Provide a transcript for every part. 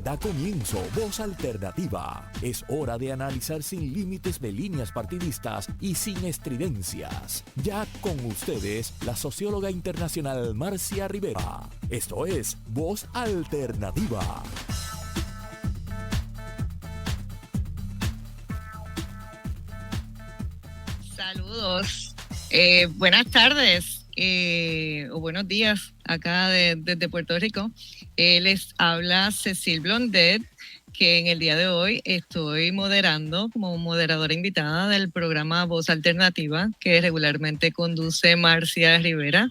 Da comienzo Voz Alternativa. Es hora de analizar sin límites de líneas partidistas y sin estridencias. Ya con ustedes, la socióloga internacional Marcia Rivera. Esto es Voz Alternativa. Saludos. Buenas tardes o buenos días acá desde Puerto Rico. Les habla Cecil Blondet, que en el día de hoy estoy moderando como moderadora invitada del programa Voz Alternativa, que regularmente conduce Marcia Rivera.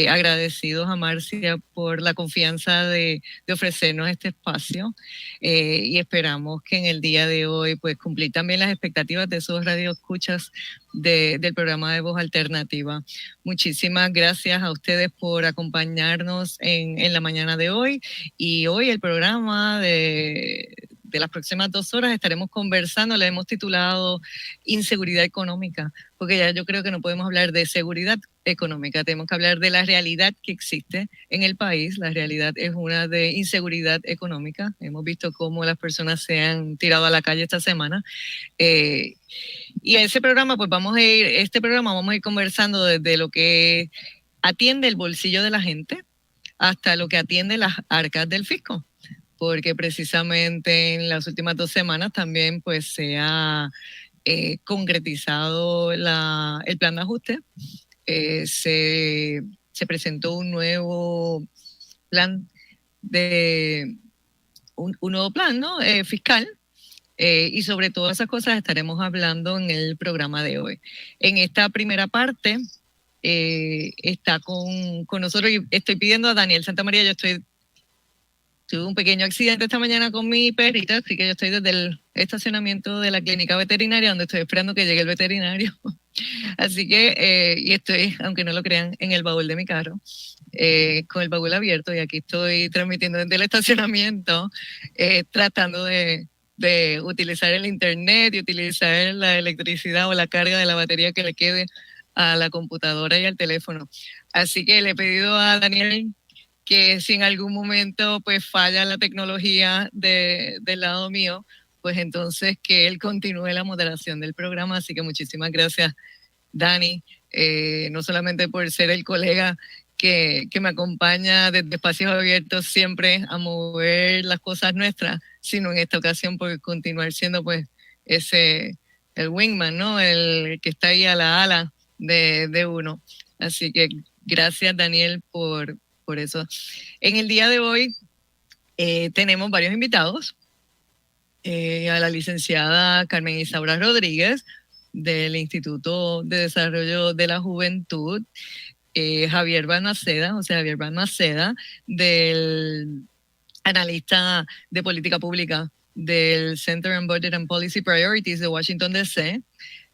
Agradecidos a Marcia por la confianza de ofrecernos este espacio y esperamos que en el día de hoy pues cumplir también las expectativas de esos radioescuchas del programa de Voz Alternativa. Muchísimas gracias a ustedes por acompañarnos en la mañana de hoy, y hoy el programa de las próximas 2 horas estaremos conversando, le hemos titulado Inseguridad Económica, porque ya yo creo que no podemos hablar de seguridad económica, tenemos que hablar de la realidad que existe en el país. La realidad es una de inseguridad económica. Hemos visto cómo las personas se han tirado a la calle esta semana. Y a ese programa, pues vamos a ir conversando desde lo que atiende el bolsillo de la gente hasta lo que atiende las arcas del fisco, porque precisamente en las últimas 2 semanas también pues se ha concretizado el plan de ajuste. Se presentó un nuevo plan un nuevo plan, ¿no? Fiscal. Y sobre todas esas cosas estaremos hablando en el programa de hoy. En esta primera parte está con nosotros, y estoy pidiendo a Daniel Santamaría. Tuve un pequeño accidente esta mañana con mi perrita, así que yo estoy desde el estacionamiento de la clínica veterinaria, donde estoy esperando que llegue el veterinario. Así que, y estoy, aunque no lo crean, en el baúl de mi carro, con el baúl abierto, y aquí estoy transmitiendo desde el estacionamiento, tratando de utilizar el internet y utilizar la electricidad o la carga de la batería que le quede a la computadora y al teléfono. Así que le he pedido a Daniel que si en algún momento pues falla la tecnología del lado mío, pues entonces que él continúe la moderación del programa. Así que muchísimas gracias, Dani, no solamente por ser el colega que me acompaña desde Espacios Abiertos siempre a mover las cosas nuestras, sino en esta ocasión por continuar siendo pues el wingman, ¿no? El que está ahí a la ala de uno. Así que gracias, Daniel, por eso. En el día de hoy tenemos varios invitados. A la licenciada Carmen Isaura Rodríguez, del Instituto de Desarrollo de la Juventud, Javier Balmaceda, del analista de política pública del Center on Budget and Policy Priorities de Washington, D.C.,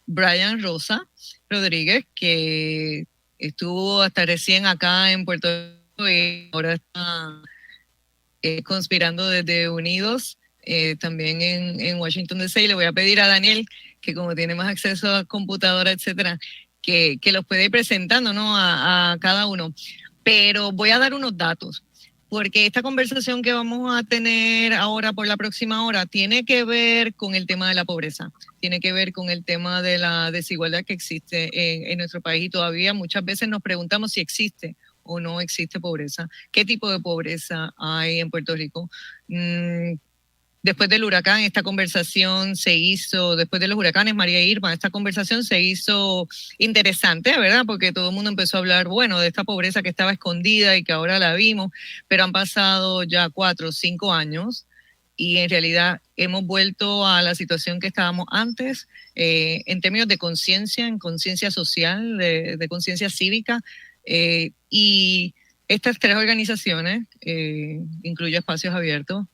Brian Rosa Rodríguez, que estuvo hasta recién acá en Puerto Rico y ahora está conspirando desde Unidos, también en Washington, D.C. Y le voy a pedir a Daniel, que como tiene más acceso a computadora, etcétera, que los puede ir presentando, ¿no? a cada uno. Pero voy a dar unos datos, porque esta conversación que vamos a tener ahora por la próxima hora tiene que ver con el tema de la pobreza, tiene que ver con el tema de la desigualdad que existe en nuestro país, y todavía muchas veces nos preguntamos si existe o no existe pobreza. ¿Qué tipo de pobreza hay en Puerto Rico? Después del huracán, esta conversación se hizo, después de los huracanes María e Irma, esta conversación se hizo interesante, ¿verdad? Porque todo el mundo empezó a hablar, bueno, de esta pobreza que estaba escondida y que ahora la vimos, pero han pasado ya 4 o 5 años y en realidad hemos vuelto a la situación que estábamos antes, en términos de conciencia, en conciencia social, de conciencia cívica, y estas 3 organizaciones, incluyo Espacios Abiertos,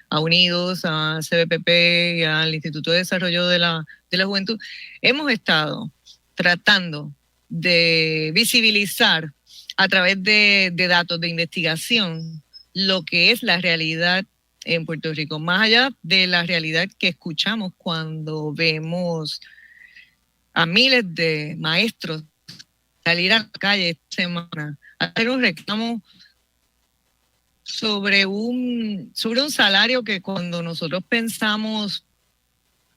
a Unidos, a CBPP y al Instituto de Desarrollo de la Juventud, hemos estado tratando de visibilizar a través de datos de investigación lo que es la realidad en Puerto Rico, más allá de la realidad que escuchamos cuando vemos a miles de maestros salir a la calle esta semana a hacer un reclamo sobre un salario que cuando nosotros pensamos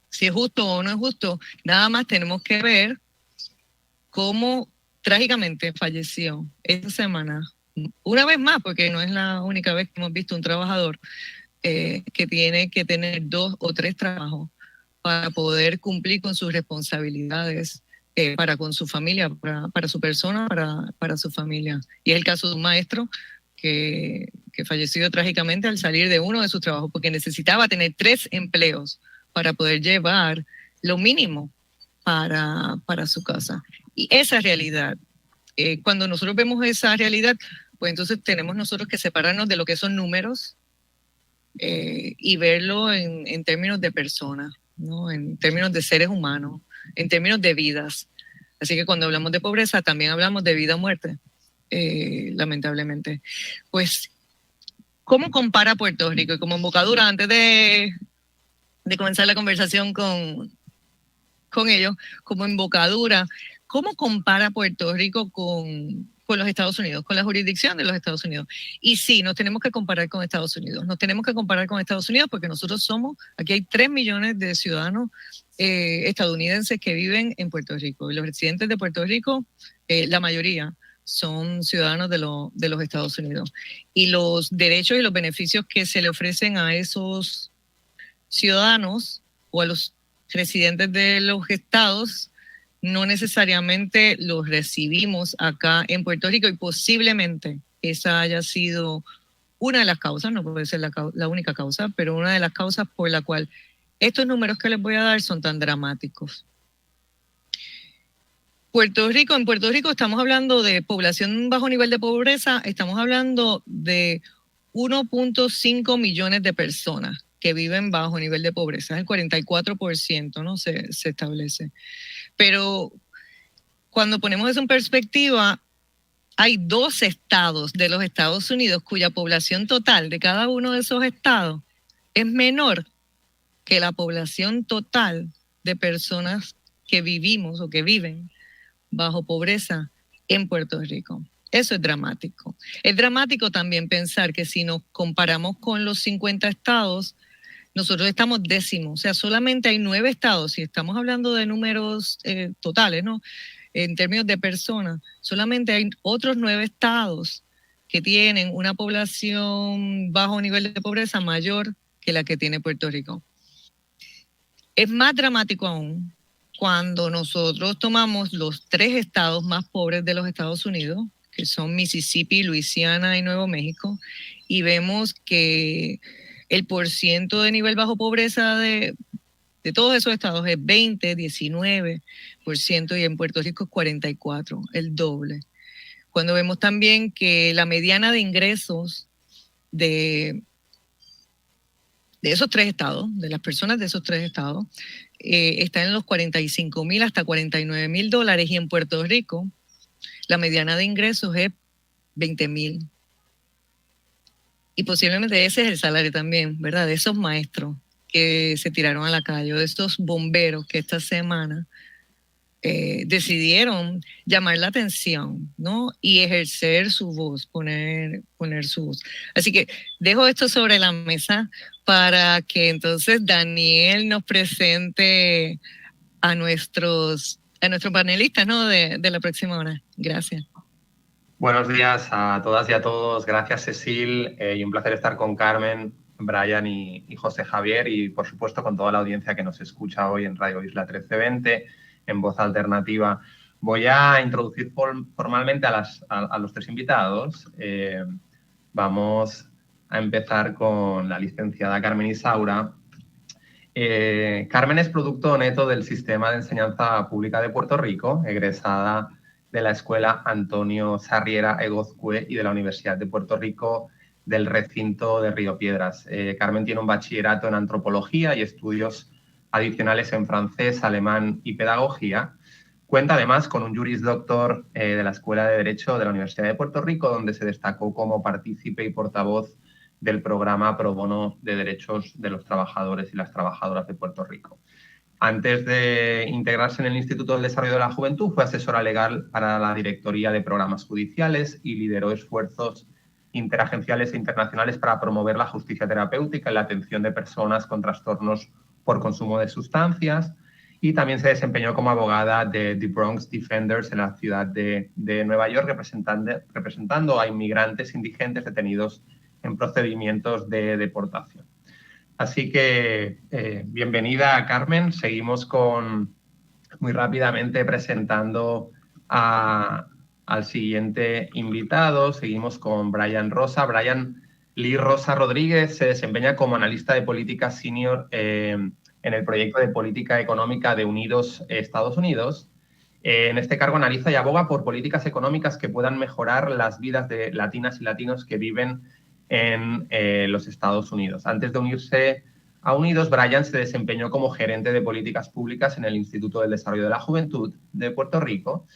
si es justo o no es justo, nada más tenemos que ver cómo trágicamente falleció esta semana. Una vez más, porque no es la única vez que hemos visto un trabajador que tiene que tener 2 o 3 trabajos para poder cumplir con sus responsabilidades, para con su familia, para su persona, para su familia. Y es el caso de un maestro que falleció trágicamente al salir de uno de sus trabajos porque necesitaba tener 3 empleos para poder llevar lo mínimo para su casa. Y esa realidad, cuando nosotros vemos esa realidad, pues entonces tenemos nosotros que separarnos de lo que son números y verlo en términos de personas, ¿no? En términos de seres humanos, en términos de vidas. Así que cuando hablamos de pobreza, también hablamos de vida o muerte, lamentablemente. Pues, ¿cómo compara Puerto Rico? Y como embocadura, antes de comenzar la conversación con ellos, como embocadura, ¿cómo compara Puerto Rico con los Estados Unidos, con la jurisdicción de los Estados Unidos? Y sí, nos tenemos que comparar con Estados Unidos. Nos tenemos que comparar con Estados Unidos porque nosotros aquí hay 3 millones de ciudadanos estadounidenses que viven en Puerto Rico. Y los residentes de Puerto Rico, la mayoría, son ciudadanos de los Estados Unidos. Y los derechos y los beneficios que se le ofrecen a esos ciudadanos o a los residentes de los estados no necesariamente los recibimos acá en Puerto Rico y posiblemente esa haya sido una de las causas, no puede ser la única causa, pero una de las causas por la cual estos números que les voy a dar son tan dramáticos. En Puerto Rico estamos hablando de población bajo nivel de pobreza, estamos hablando de 1.5 millones de personas que viven bajo nivel de pobreza, el 44%, ¿no? Se establece. Pero cuando ponemos eso en perspectiva, hay 2 estados de los Estados Unidos cuya población total de cada uno de esos estados es menor que la población total de personas que vivimos o que viven bajo pobreza en Puerto Rico. Eso es dramático. Es dramático también pensar que si nos comparamos con los 50 estados, nosotros estamos décimos, o sea, solamente hay 9 estados, si estamos hablando de números totales, ¿no? En términos de personas, solamente hay otros 9 estados que tienen una población bajo nivel de pobreza mayor que la que tiene Puerto Rico. Es más dramático aún cuando nosotros tomamos los 3 estados más pobres de los Estados Unidos, que son Mississippi, Luisiana y Nuevo México, y vemos que el porciento de nivel bajo pobreza de todos esos estados es 20, 19%, y en Puerto Rico es 44%, el doble. Cuando vemos también que la mediana de ingresos de esos 3 estados, de las personas de esos 3 estados, está en los $45,000 hasta $49,000, y en Puerto Rico la mediana de ingresos es $20,000. Y posiblemente ese es el salario también, ¿verdad? De esos maestros que se tiraron a la calle, o de estos bomberos que esta semana decidieron llamar la atención, ¿no? Y ejercer su voz, poner su voz. Así que dejo esto sobre la mesa para que entonces Daniel nos presente a nuestros panelistas, ¿no? de la próxima hora. Gracias. Buenos días a todas y a todos. Gracias, Cecil. Y un placer estar con Carmen, Brian y José Javier, y por supuesto con toda la audiencia que nos escucha hoy en Radio Isla 1320, en Voz Alternativa. Voy a introducir formalmente a los 3 invitados. Vamos a empezar con la licenciada Carmen Isaura. Carmen es producto neto del Sistema de Enseñanza Pública de Puerto Rico, egresada de la Escuela Antonio Sarriera Egozcue y de la Universidad de Puerto Rico del recinto de Río Piedras. Carmen tiene un bachillerato en Antropología y estudios adicionales en francés, alemán y pedagogía. Cuenta además con un Juris Doctor de la Escuela de Derecho de la Universidad de Puerto Rico, donde se destacó como partícipe y portavoz del programa Pro Bono de Derechos de los Trabajadores y las Trabajadoras de Puerto Rico. Antes de integrarse en el Instituto del Desarrollo de la Juventud, fue asesora legal para la Directoría de Programas Judiciales y lideró esfuerzos interagenciales e internacionales para promover la justicia terapéutica y la atención de personas con trastornos por consumo de sustancias. Y también se desempeñó como abogada de The Bronx Defenders en la ciudad de Nueva York, representando a inmigrantes indigentes detenidos en procedimientos de deportación. Así que bienvenida, Carmen. Seguimos muy rápidamente presentando al siguiente invitado. Seguimos con Brian Rosa. Brian Lee Rosa Rodríguez se desempeña como analista de política senior en el proyecto de política económica de Unidos Estados Unidos. En este cargo analiza y aboga por políticas económicas que puedan mejorar las vidas de latinas y latinos que viven en los Estados Unidos. Antes de unirse a Unidos, Brian se desempeñó como gerente de políticas públicas en el Instituto del Desarrollo de la Juventud de Puerto Rico.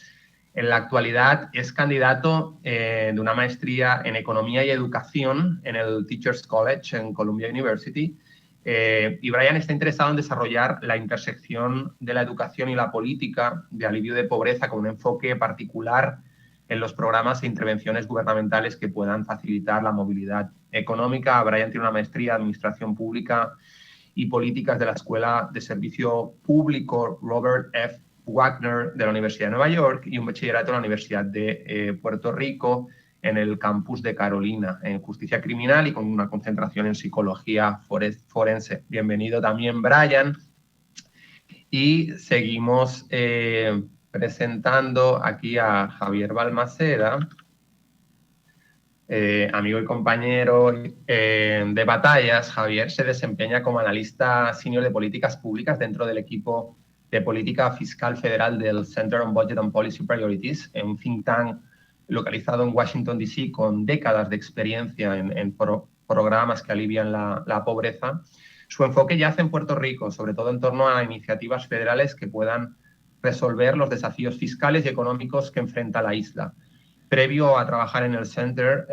En la actualidad es candidato de una maestría en Economía y Educación en el Teachers College en Columbia University. Y Brian está interesado en desarrollar la intersección de la educación y la política de alivio de pobreza con un enfoque particular en los programas e intervenciones gubernamentales que puedan facilitar la movilidad económica. Brian tiene una maestría en Administración Pública y Políticas de la Escuela de Servicio Público Robert F. Wagner de la Universidad de Nueva York y un bachillerato en la Universidad de Puerto Rico en el campus de Carolina, en Justicia Criminal y con una concentración en Psicología Forense. Bienvenido también, Brian. Y seguimos presentando aquí a Javier Balmaceda, amigo y compañero de batallas. Javier se desempeña como analista senior de políticas públicas dentro del equipo de política fiscal federal del Center on Budget and Policy Priorities, un think tank localizado en Washington, D.C., con décadas de experiencia en programas que alivian la pobreza. Su enfoque yace en Puerto Rico, sobre todo en torno a iniciativas federales que puedan resolver los desafíos fiscales y económicos que enfrenta la isla. Previo a trabajar en el Center,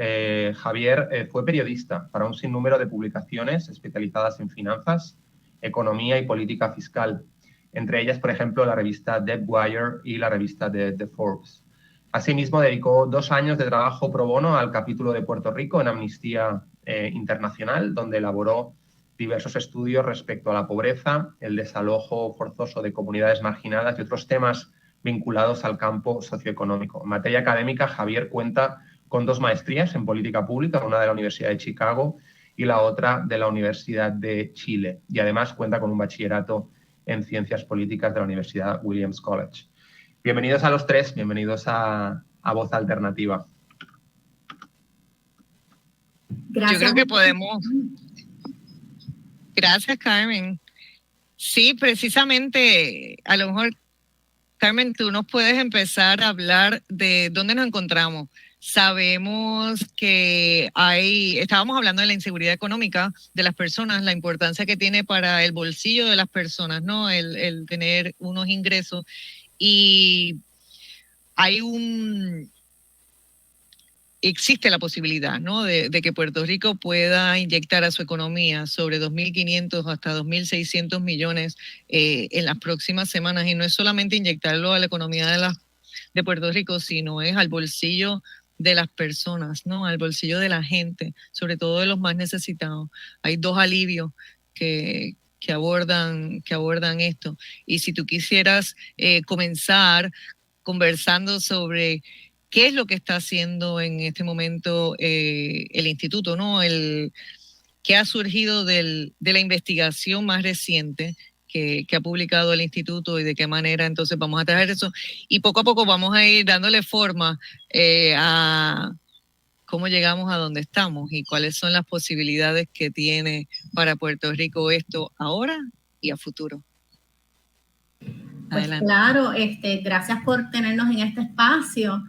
Javier fue periodista para un sinnúmero de publicaciones especializadas en finanzas, economía y política fiscal, entre ellas, por ejemplo, la revista Debtwire y la revista The Forbes. Asimismo, dedicó 2 años de trabajo pro bono al capítulo de Puerto Rico en Amnistía Internacional, donde elaboró diversos estudios respecto a la pobreza, el desalojo forzoso de comunidades marginadas y otros temas vinculados al campo socioeconómico. En materia académica, Javier cuenta con 2 maestrías en política pública, una de la Universidad de Chicago y la otra de la Universidad de Chile. Y además cuenta con un bachillerato en Ciencias Políticas de la Universidad Williams College. Bienvenidos a los 3, bienvenidos a Voz Alternativa. Gracias. Yo creo que podemos... Gracias, Carmen. Sí, precisamente, a lo mejor, Carmen, tú nos puedes empezar a hablar de dónde nos encontramos. Sabemos que estábamos hablando de la inseguridad económica de las personas, la importancia que tiene para el bolsillo de las personas, ¿no? El tener unos ingresos. Y existe la posibilidad, ¿no? de que Puerto Rico pueda inyectar a su economía sobre 2.500 hasta 2.600 millones en las próximas semanas. Y no es solamente inyectarlo a la economía de Puerto Rico, sino es al bolsillo de las personas, ¿no? Al bolsillo de la gente, sobre todo de los más necesitados. Hay 2 alivios que abordan esto. Y si tú quisieras comenzar conversando sobre qué es lo que está haciendo en este momento el instituto, ¿no? ¿Qué ha surgido de la investigación más reciente que ha publicado el instituto y de qué manera entonces vamos a traer eso? Y poco a poco vamos a ir dándole forma a cómo llegamos a donde estamos y cuáles son las posibilidades que tiene para Puerto Rico esto ahora y a futuro. Pues claro, gracias por tenernos en este espacio.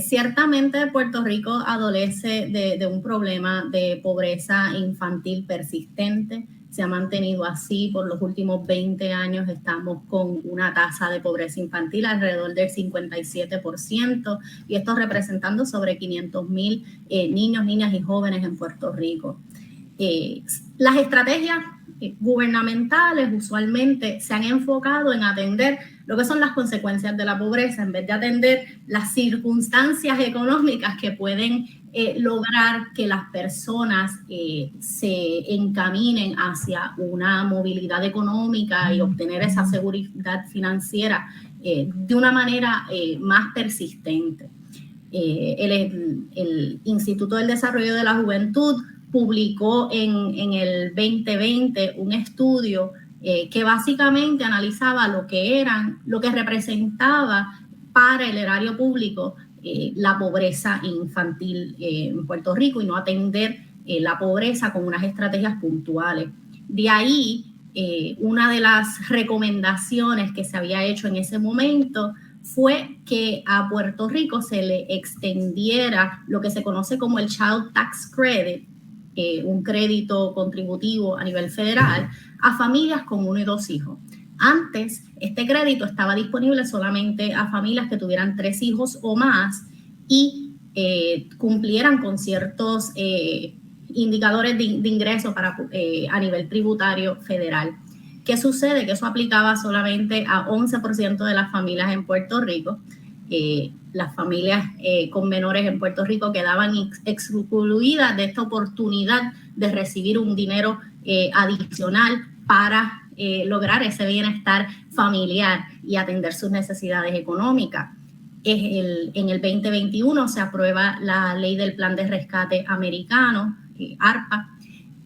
Ciertamente Puerto Rico adolece de un problema de pobreza infantil persistente. Se ha mantenido así por los últimos 20 años. Estamos con una tasa de pobreza infantil alrededor del 57%, y esto representando sobre 500,000 niños, niñas y jóvenes en Puerto Rico. Las estrategias gubernamentales usualmente se han enfocado en atender lo que son las consecuencias de la pobreza, en vez de atender las circunstancias económicas que pueden lograr que las personas se encaminen hacia una movilidad económica y obtener esa seguridad financiera de una manera más persistente. El Instituto del Desarrollo de la Juventud publicó en el 2020 un estudio que básicamente analizaba lo que representaba para el erario público la pobreza infantil en Puerto Rico y no atender la pobreza con unas estrategias puntuales. De ahí, una de las recomendaciones que se había hecho en ese momento fue que a Puerto Rico se le extendiera lo que se conoce como el Child Tax Credit, un crédito contributivo a nivel federal, a familias con 1 y 2 hijos. Antes, este crédito estaba disponible solamente a familias que tuvieran 3 hijos o más y cumplieran con ciertos indicadores de ingreso a nivel tributario federal. ¿Qué sucede? Que eso aplicaba solamente a 11% de las familias en Puerto Rico. Las familias con menores en Puerto Rico quedaban excluidas de esta oportunidad de recibir un dinero adicional para lograr ese bienestar familiar y atender sus necesidades económicas. En el 2021 se aprueba la ley del Plan de Rescate Americano, ARPA,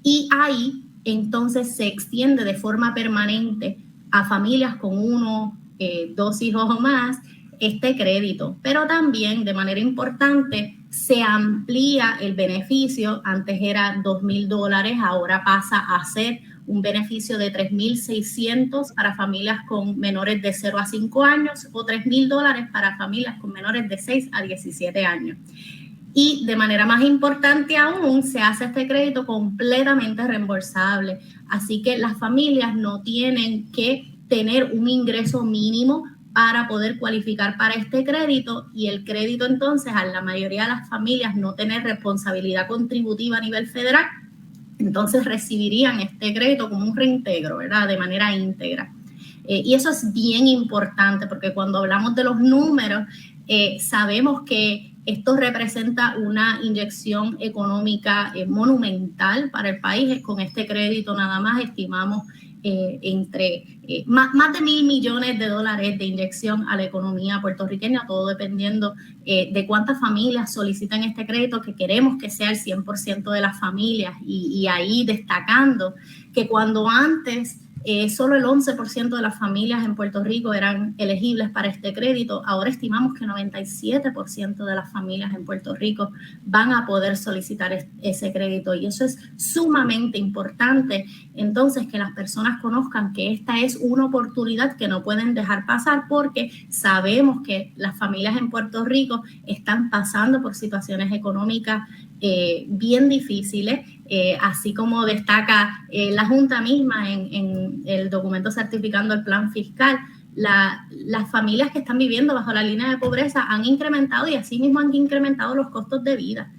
y ahí entonces se extiende de forma permanente a familias con 1, 2 hijos o más este crédito, pero también de manera importante se amplía el beneficio. Antes era $2,000, ahora pasa a ser un beneficio de $3,600 para familias con menores de 0 a 5 años o $3,000 para familias con menores de 6 a 17 años. Y de manera más importante aún, se hace este crédito completamente reembolsable. Así que las familias no tienen que tener un ingreso mínimo para poder cualificar para este crédito, y el crédito entonces a la mayoría de las familias no tener responsabilidad contributiva a nivel federal, entonces recibirían este crédito como un reintegro, ¿verdad? De manera íntegra. Y eso es bien importante porque cuando hablamos de los números, sabemos que esto representa una inyección económica monumental para el país. Con este crédito nada más estimamos más de $1,000 millones de inyección a la economía puertorriqueña, todo dependiendo de cuántas familias solicitan este crédito, que queremos que sea el 100% de las familias, y ahí destacando que cuando antes solo el 11% de las familias en Puerto Rico eran elegibles para este crédito, ahora estimamos que 97% de las familias en Puerto Rico van a poder solicitar ese crédito, y eso es sumamente importante. Entonces, que las personas conozcan que esta es una oportunidad que no pueden dejar pasar, porque sabemos que las familias en Puerto Rico están pasando por situaciones económicas bien difíciles, así como destaca la Junta misma en el documento certificando el plan fiscal. Las familias que están viviendo bajo la línea de pobreza han incrementado, y así mismo han incrementado los costos de vida.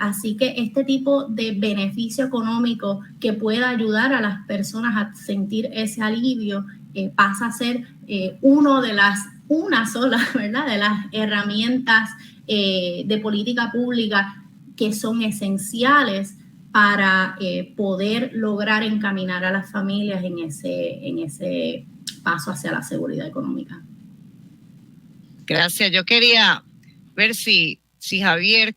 Así que este tipo de beneficio económico que pueda ayudar a las personas a sentir ese alivio pasa a ser una sola, ¿verdad?, de las herramientas de política pública que son esenciales para poder lograr encaminar a las familias en ese paso hacia la seguridad económica. Gracias. Yo quería ver si Javier,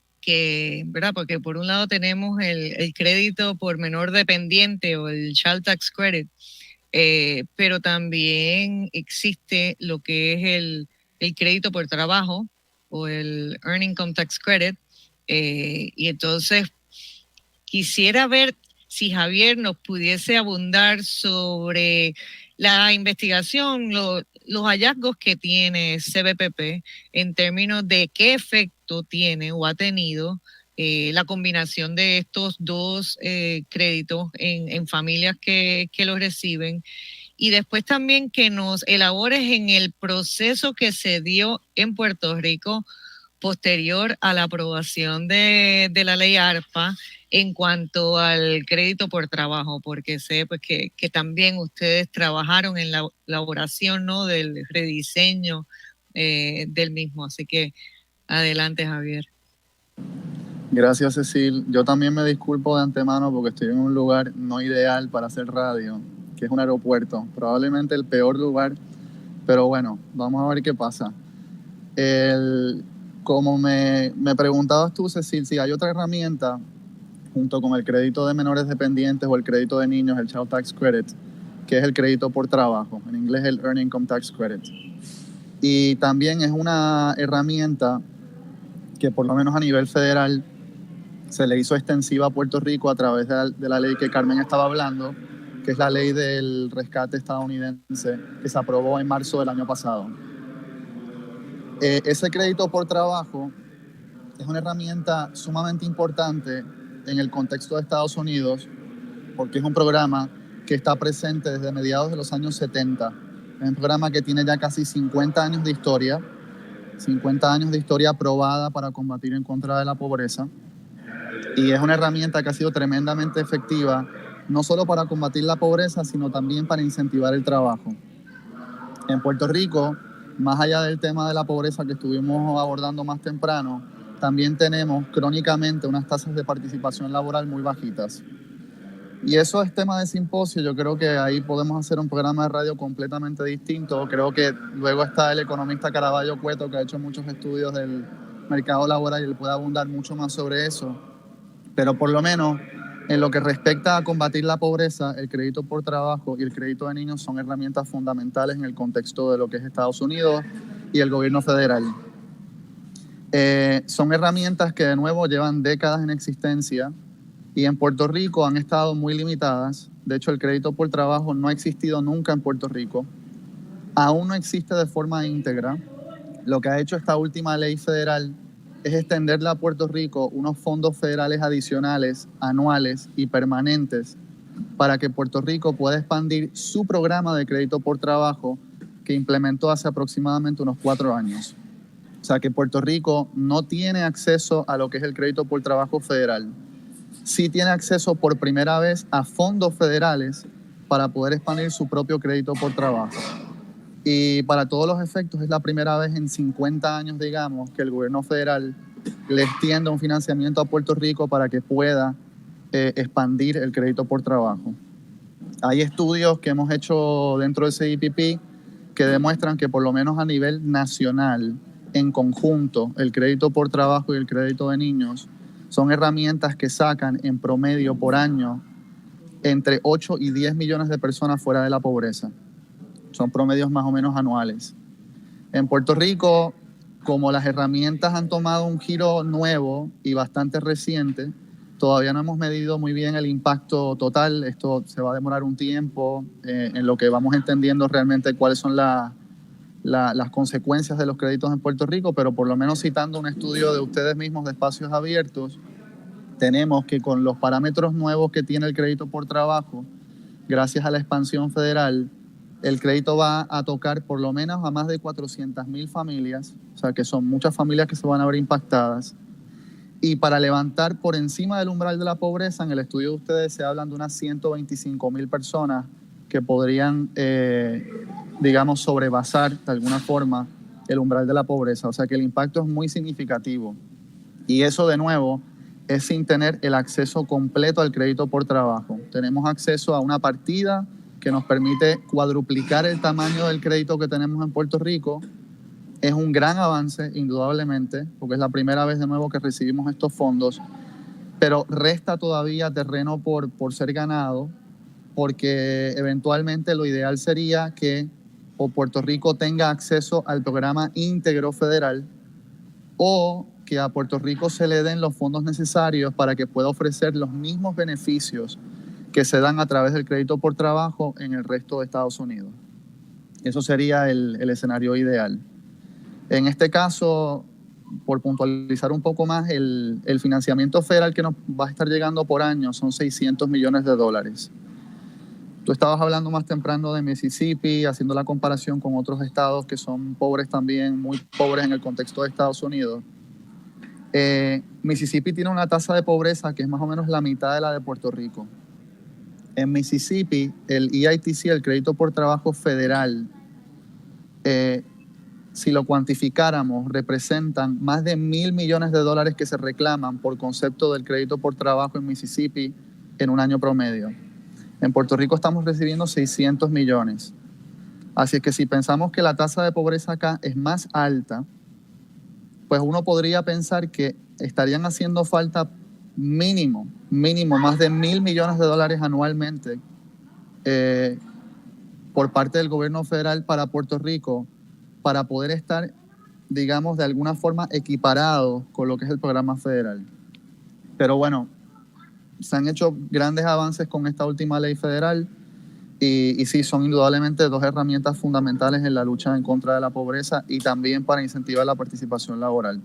¿verdad? Porque por un lado tenemos el crédito por menor dependiente o el Child Tax Credit, pero también existe lo que es el crédito por trabajo o el Earned Income Tax Credit, y entonces quisiera ver si Javier nos pudiese abundar sobre la investigación, los hallazgos que tiene CBPP en términos de qué efecto tiene o ha tenido la combinación de estos dos créditos en familias que los reciben, y después también que nos elabores en el proceso que se dio en Puerto Rico posterior a la aprobación de la ley ARPA en cuanto al crédito por trabajo, porque sé pues que también ustedes trabajaron en la elaboración, ¿no?, del rediseño del mismo. Así que adelante, Javier. Gracias, Cecil. Yo también me disculpo de antemano porque estoy en un lugar no ideal para hacer radio, que es un aeropuerto. Probablemente el peor lugar, pero bueno, vamos a ver qué pasa. Como me preguntabas tú, Cecil, si hay otra herramienta junto con el crédito de menores dependientes o el crédito de niños, el Child Tax Credit, que es el crédito por trabajo, en inglés el Earned Income Tax Credit. Y también es una herramienta que por lo menos a nivel federal se le hizo extensiva a Puerto Rico a través de la ley que Carmen estaba hablando, que es la ley del rescate estadounidense, que se aprobó en marzo del año pasado. Ese crédito por trabajo es una herramienta sumamente importante en el contexto de Estados Unidos, porque es un programa que está presente desde mediados de los años 70. Es un programa que tiene ya casi 50 años de historia, 50 años de historia aprobada para combatir en contra de la pobreza. Y es una herramienta que ha sido tremendamente efectiva, no solo para combatir la pobreza, sino también para incentivar el trabajo. En Puerto Rico, más allá del tema de la pobreza que estuvimos abordando más temprano, también tenemos crónicamente unas tasas de participación laboral muy bajitas. Y eso es tema de simposio. Yo creo que ahí podemos hacer un programa de radio completamente distinto. Creo que luego está el economista Caraballo Cueto, que ha hecho muchos estudios del mercado laboral y él puede abundar mucho más sobre eso. Pero por lo menos en lo que respecta a combatir la pobreza, el crédito por trabajo y el crédito de niños son herramientas fundamentales en el contexto de lo que es Estados Unidos y el gobierno federal. Son herramientas que de nuevo llevan décadas en existencia y en Puerto Rico han estado muy limitadas. De hecho, el crédito por trabajo no ha existido nunca en Puerto Rico. Aún no existe de forma íntegra. Lo que ha hecho esta última ley federal es extenderle a Puerto Rico unos fondos federales adicionales, anuales y permanentes para que Puerto Rico pueda expandir su programa de crédito por trabajo que implementó hace aproximadamente unos 4 años. O sea que Puerto Rico no tiene acceso a lo que es el crédito por trabajo federal. Sí tiene acceso por primera vez a fondos federales para poder expandir su propio crédito por trabajo. Y para todos los efectos es la primera vez en 50 años, digamos, que el gobierno federal le extiende un financiamiento a Puerto Rico para que pueda expandir el crédito por trabajo. Hay estudios que hemos hecho dentro del CIPP que demuestran que por lo menos a nivel nacional, en conjunto, el crédito por trabajo y el crédito de niños son herramientas que sacan en promedio por año entre 8 y 10 millones de personas fuera de la pobreza. Son promedios más o menos anuales. En Puerto Rico, como las herramientas han tomado un giro nuevo y bastante reciente, todavía no hemos medido muy bien el impacto total. Esto se va a demorar un tiempo en lo que vamos entendiendo realmente cuáles son las consecuencias de los créditos en Puerto Rico, pero por lo menos citando un estudio de ustedes mismos de Espacios Abiertos, tenemos que con los parámetros nuevos que tiene el crédito por trabajo, gracias a la expansión federal, el crédito va a tocar por lo menos a más de 400,000 familias, o sea que son muchas familias que se van a ver impactadas. Y para levantar por encima del umbral de la pobreza, en el estudio de ustedes se hablan de unas 125,000 personas que podrían, digamos, sobrepasar de alguna forma el umbral de la pobreza. O sea que el impacto es muy significativo. Y eso, de nuevo, es sin tener el acceso completo al crédito por trabajo. Tenemos acceso a una partida que nos permite cuadruplicar el tamaño del crédito que tenemos en Puerto Rico. Es un gran avance, indudablemente, porque es la primera vez de nuevo que recibimos estos fondos, pero resta todavía terreno por ser ganado, porque eventualmente lo ideal sería que o Puerto Rico tenga acceso al programa íntegro federal o que a Puerto Rico se le den los fondos necesarios para que pueda ofrecer los mismos beneficios que se dan a través del crédito por trabajo en el resto de Estados Unidos. Eso sería el escenario ideal. En este caso, por puntualizar un poco más, el financiamiento federal que nos va a estar llegando por año son $600 millones. Tú estabas hablando más temprano de Mississippi, haciendo la comparación con otros estados que son pobres también, muy pobres en el contexto de Estados Unidos. Mississippi tiene una tasa de pobreza que es más o menos la mitad de la de Puerto Rico. En Mississippi, el EITC, el crédito por trabajo federal, si lo cuantificáramos, representan más de $1,000 millones que se reclaman por concepto del crédito por trabajo en Mississippi en un año promedio. En Puerto Rico estamos recibiendo 600 millones. Así es que si pensamos que la tasa de pobreza acá es más alta, pues uno podría pensar que estarían haciendo falta mínimo más de $1,000 millones anualmente por parte del gobierno federal para Puerto Rico, para poder estar, digamos, de alguna forma equiparados con lo que es el programa federal. Pero bueno, se han hecho grandes avances con esta última ley federal y sí, son indudablemente dos herramientas fundamentales en la lucha en contra de la pobreza y también para incentivar la participación laboral.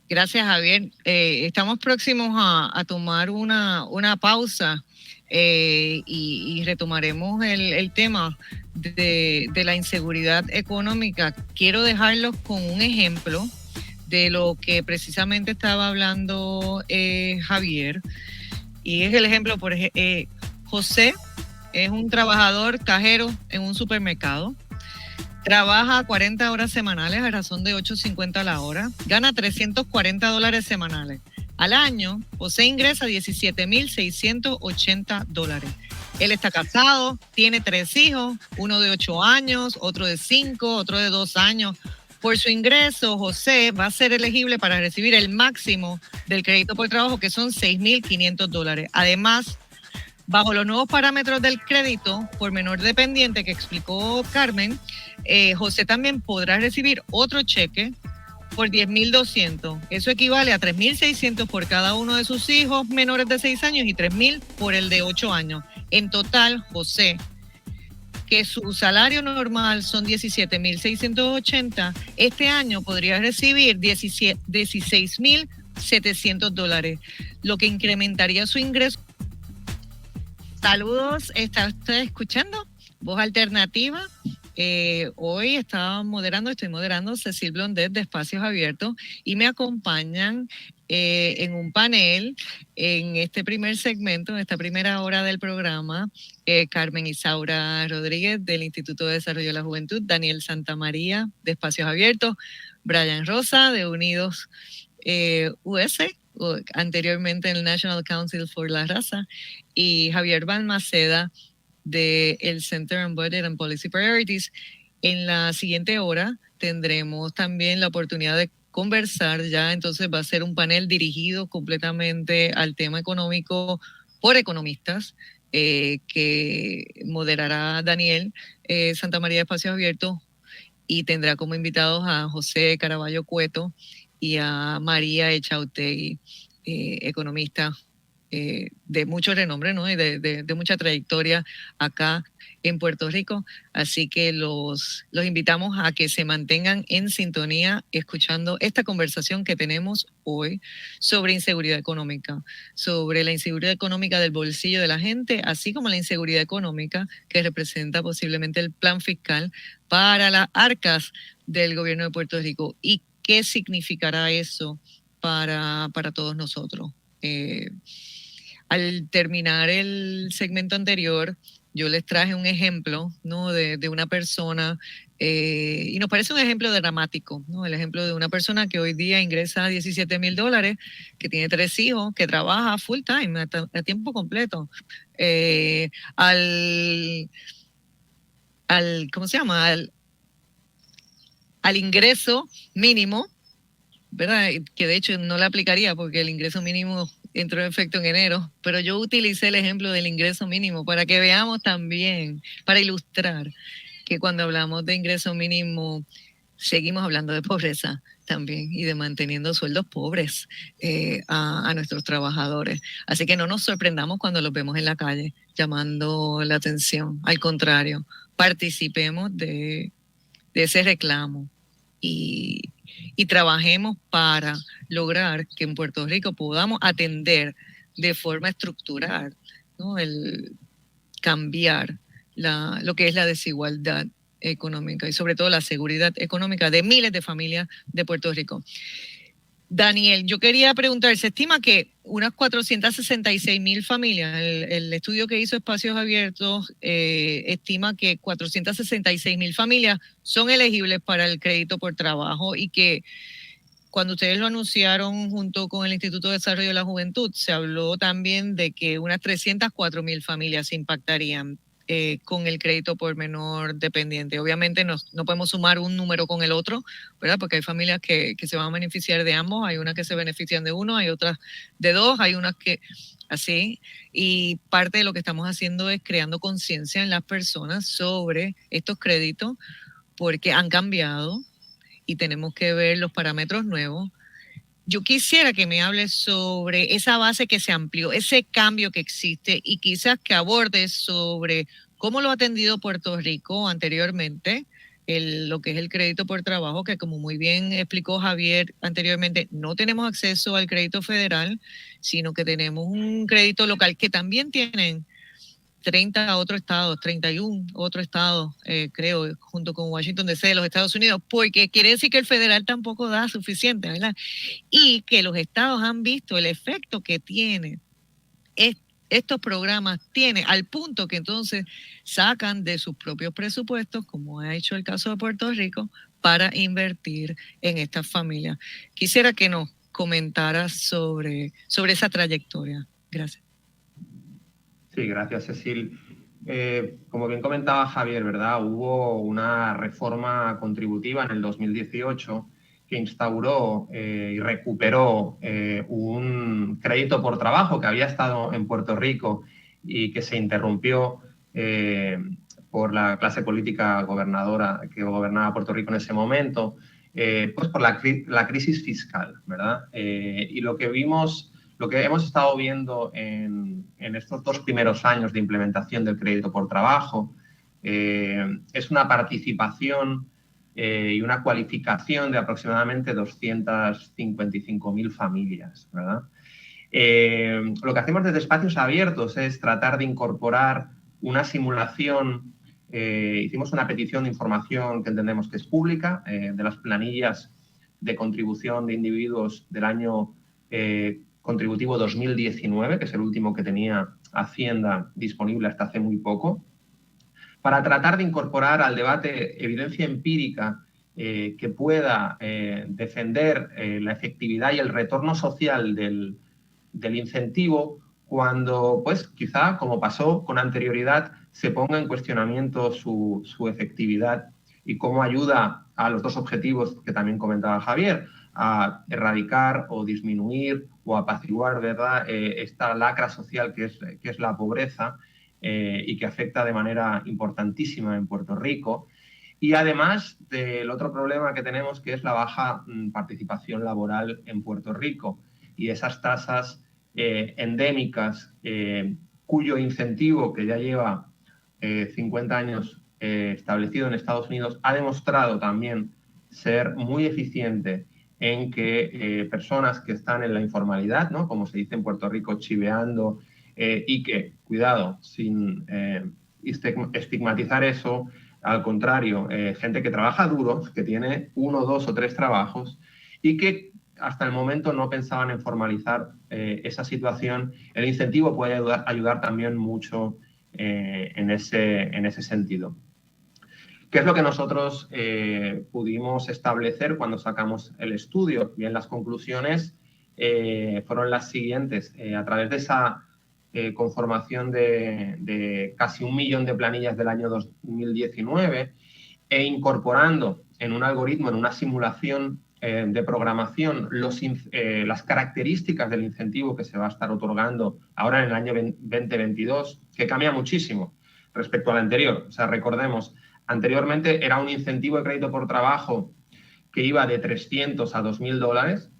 Gracias, Javier. Estamos próximos a tomar una pausa y retomaremos el tema de la inseguridad económica. Quiero dejarlos con un ejemplo de lo que precisamente estaba hablando Javier, y es el ejemplo, por ejemplo, José es un trabajador cajero en un supermercado. Trabaja 40 horas semanales a razón de $8.50 la hora. Gana $340 semanales. Al año, José ingresa $17,680. Él está casado, tiene 3 hijos, uno de 8 años, otro de 5, otro de 2 años. Por su ingreso, José va a ser elegible para recibir el máximo del crédito por trabajo, que son $6,500. Además, bajo los nuevos parámetros del crédito por menor dependiente que explicó Carmen, José también podrá recibir otro cheque por $10,200. Eso equivale a $3,600 por cada uno de sus hijos menores de 6 años y $3,000 por el de 8 años. En total, José, que su salario normal son $17,680, este año podría recibir $16,700, lo que incrementaría su ingreso. Saludos, ¿está usted escuchando? Voz Alternativa. Hoy estoy moderando Cecil Blondet de Espacios Abiertos y me acompañan en un panel en este primer segmento, en esta primera hora del programa, Carmen Isaura Rodríguez del Instituto de Desarrollo de la Juventud, Daniel Santamaría de Espacios Abiertos, Brian Rosa de Unidos US, anteriormente en el National Council for la Raza, y Javier Balmaceda del Center on Budget and Policy Priorities. En la siguiente hora tendremos también la oportunidad de conversar, ya entonces va a ser un panel dirigido completamente al tema económico por economistas, que moderará Daniel Santamaría de Espacios Abiertos, y tendrá como invitados a José Caraballo Cueto y a María Echautegui, economista de mucho renombre, ¿no? Y de mucha trayectoria acá en Puerto Rico. Así que los invitamos a que se mantengan en sintonía escuchando esta conversación que tenemos hoy sobre inseguridad económica, sobre la inseguridad económica del bolsillo de la gente, así como la inseguridad económica que representa posiblemente el plan fiscal para las arcas del gobierno de Puerto Rico, y qué significará eso para todos nosotros. Al terminar el segmento anterior, yo les traje un ejemplo, ¿no? de una persona, y nos parece un ejemplo dramático, ¿no? El ejemplo de una persona que hoy día ingresa $17,000, que tiene 3 hijos, que trabaja full time, a tiempo completo, ¿cómo se llama? Al ingreso mínimo, ¿verdad? Que de hecho no le aplicaría porque el ingreso mínimo entró en efecto en enero, pero yo utilicé el ejemplo del ingreso mínimo para que veamos también, para ilustrar que cuando hablamos de ingreso mínimo seguimos hablando de pobreza también y de manteniendo sueldos pobres a nuestros trabajadores. Así que no nos sorprendamos cuando los vemos en la calle llamando la atención. Al contrario, participemos de ese reclamo y trabajemos para lograr que en Puerto Rico podamos atender de forma estructural, ¿no? El cambiar lo que es la desigualdad económica y sobre todo la seguridad económica de miles de familias de Puerto Rico. Daniel, yo quería preguntar, se estima que unas 466.000 familias. El estudio que hizo Espacios Abiertos estima que 466.000 familias son elegibles para el crédito por trabajo y que cuando ustedes lo anunciaron junto con el Instituto de Desarrollo de la Juventud, se habló también de que unas 304.000 familias se impactarían con el crédito por menor dependiente. Obviamente no podemos sumar un número con el otro, ¿verdad? Porque hay familias que se van a beneficiar de ambos, hay unas que se benefician de uno, hay otras de dos, hay unas que así. Y parte de lo que estamos haciendo es creando conciencia en las personas sobre estos créditos porque han cambiado y tenemos que ver los parámetros nuevos. Yo quisiera que me hables sobre esa base que se amplió, ese cambio que existe y quizás que abordes sobre cómo lo ha atendido Puerto Rico anteriormente, lo que es el crédito por trabajo, que como muy bien explicó Javier anteriormente, no tenemos acceso al crédito federal, sino que tenemos un crédito local que también tienen 30 otros estados, 31 otros estados, creo, junto con Washington DC de los Estados Unidos, porque quiere decir que el federal tampoco da suficiente, ¿verdad? Y que los estados han visto el efecto que tiene estos programas, tiene al punto que entonces sacan de sus propios presupuestos, como ha hecho el caso de Puerto Rico, para invertir en estas familias. Quisiera que nos comentaras sobre esa trayectoria. Gracias. Sí, gracias, Cecil. Como bien comentaba Javier, ¿verdad? Hubo una reforma contributiva en el 2018 que instauró y recuperó un crédito por trabajo que había estado en Puerto Rico y que se interrumpió por la clase política gobernadora que gobernaba Puerto Rico en ese momento, pues por la crisis fiscal, ¿verdad? Y lo que hemos estado viendo en estos 2 primeros años de implementación del crédito por trabajo es una participación y una cualificación de aproximadamente 255.000 familias, ¿verdad? Lo que hacemos desde Espacios Abiertos es tratar de incorporar una simulación. Hicimos una petición de información que entendemos que es pública, de las planillas de contribución de individuos del año contributivo 2019, que es el último que tenía Hacienda disponible hasta hace muy poco, para tratar de incorporar al debate evidencia empírica que pueda defender la efectividad y el retorno social del incentivo cuando, pues, quizá, como pasó con anterioridad, se ponga en cuestionamiento su efectividad y cómo ayuda a los 2 objetivos que también comentaba Javier, a erradicar o disminuir o apaciguar, ¿verdad?, esta lacra social que es la pobreza y que afecta de manera importantísima en Puerto Rico. Y además del otro problema que tenemos, que es la baja participación laboral en Puerto Rico y esas tasas endémicas cuyo incentivo, que ya lleva 50 años establecido en Estados Unidos, ha demostrado también ser muy eficiente en que personas que están en la informalidad, ¿no?, como se dice en Puerto Rico, chiveando, y que, cuidado, sin estigmatizar eso, al contrario, gente que trabaja duro, que tiene 1, 2 o 3 trabajos y que hasta el momento no pensaban en formalizar esa situación, el incentivo puede ayudar también mucho en ese sentido. ¿Qué es lo que nosotros pudimos establecer cuando sacamos el estudio? Bien, las conclusiones fueron las siguientes. A través de esa conformación de casi 1 millón de planillas del año 2019 e incorporando en un algoritmo, en una simulación de programación, las características del incentivo que se va a estar otorgando ahora en el año 2022, que cambia muchísimo respecto al anterior. O sea, recordemos, anteriormente era un incentivo de crédito por trabajo que iba de $300 a $2.000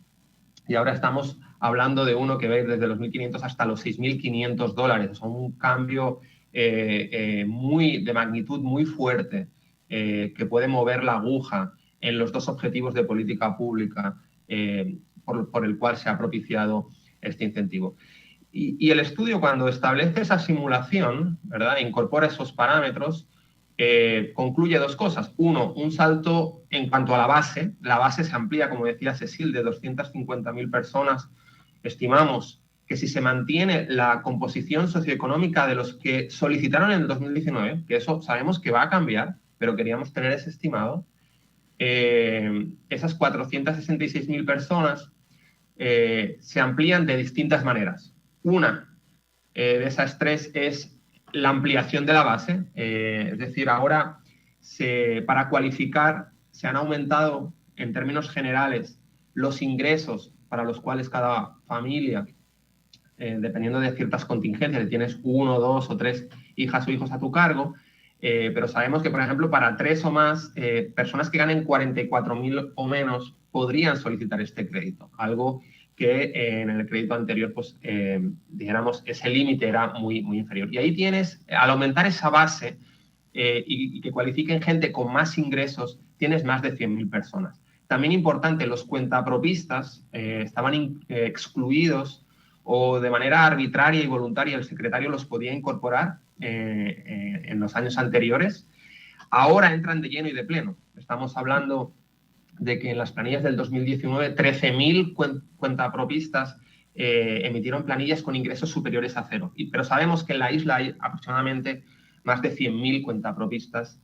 y ahora estamos hablando de uno que va a ir desde los 1.500 hasta los 6.500 dólares. O sea, un cambio de magnitud muy fuerte que puede mover la aguja en los 2 objetivos de política pública por el cual se ha propiciado este incentivo. Y el estudio, cuando establece esa simulación, ¿verdad?, incorpora esos parámetros, concluye 2 cosas. Uno, un salto en cuanto a la base. La base se amplía, como decía Cecil, de 250.000 personas. Estimamos que si se mantiene la composición socioeconómica de los que solicitaron en el 2019, que eso sabemos que va a cambiar, pero queríamos tener ese estimado, esas 466.000 personas se amplían de distintas maneras. Una de esas tres es la ampliación de la base, es decir, ahora para cualificar se han aumentado en términos generales los ingresos para los cuales cada familia, dependiendo de ciertas contingencias, tienes 1, 2 o 3 hijas o hijos a tu cargo, pero sabemos que, por ejemplo, para 3 o más, personas que ganen 44.000 o menos podrían solicitar este crédito, algo que en el crédito anterior, pues, dijéramos, ese límite era muy, muy inferior. Y ahí tienes, al aumentar esa base y que cualifiquen gente con más ingresos, tienes más de 100.000 personas. También importante, los cuentapropistas estaban excluidos o de manera arbitraria y voluntaria el secretario los podía incorporar en los años anteriores. Ahora entran de lleno y de pleno. Estamos hablando de que en las planillas del 2019 13.000 cuentapropistas emitieron planillas con ingresos superiores a 0. Pero sabemos que en la isla hay aproximadamente más de 100.000 cuentapropistas.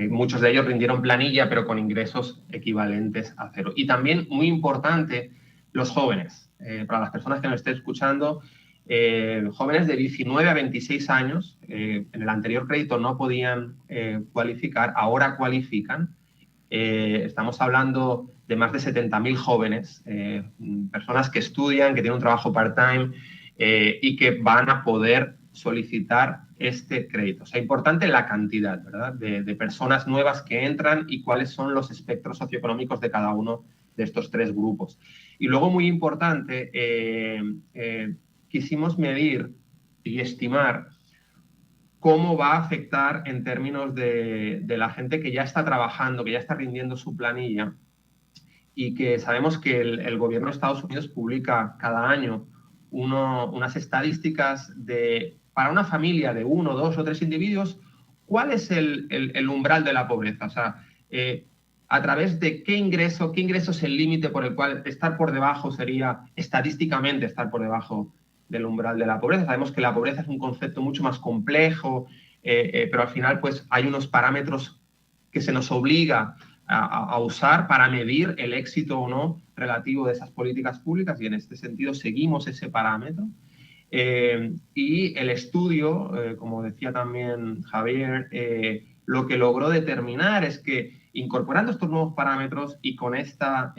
Muchos de ellos rindieron planilla, pero con ingresos equivalentes a 0. Y también, muy importante, los jóvenes. Para las personas que nos estén escuchando, jóvenes de 19 a 26 años, en el anterior crédito no podían cualificar, ahora cualifican. Estamos hablando de más de 70.000 jóvenes, personas que estudian, que tienen un trabajo part-time y que van a poder solicitar este crédito. O sea, importante la cantidad, ¿verdad?, de personas nuevas que entran y cuáles son los espectros socioeconómicos de cada uno de estos 3 grupos. Y luego, muy importante, quisimos medir y estimar cómo va a afectar en términos de la gente que ya está trabajando, que ya está rindiendo su planilla, y que sabemos que el gobierno de Estados Unidos publica cada año unas estadísticas para una familia de 1, 2 o 3 individuos, ¿cuál es el umbral de la pobreza? O sea, a través de qué ingreso es el límite por el cual estar por debajo sería estadísticamente estar por debajo del umbral de la pobreza. Sabemos que la pobreza es un concepto mucho más complejo, pero al final, pues, hay unos parámetros que se nos obliga a usar para medir el éxito o no relativo de esas políticas públicas, y en este sentido seguimos ese parámetro. Y el estudio, como decía también Javier, lo que logró determinar es que incorporando estos nuevos parámetros y con esta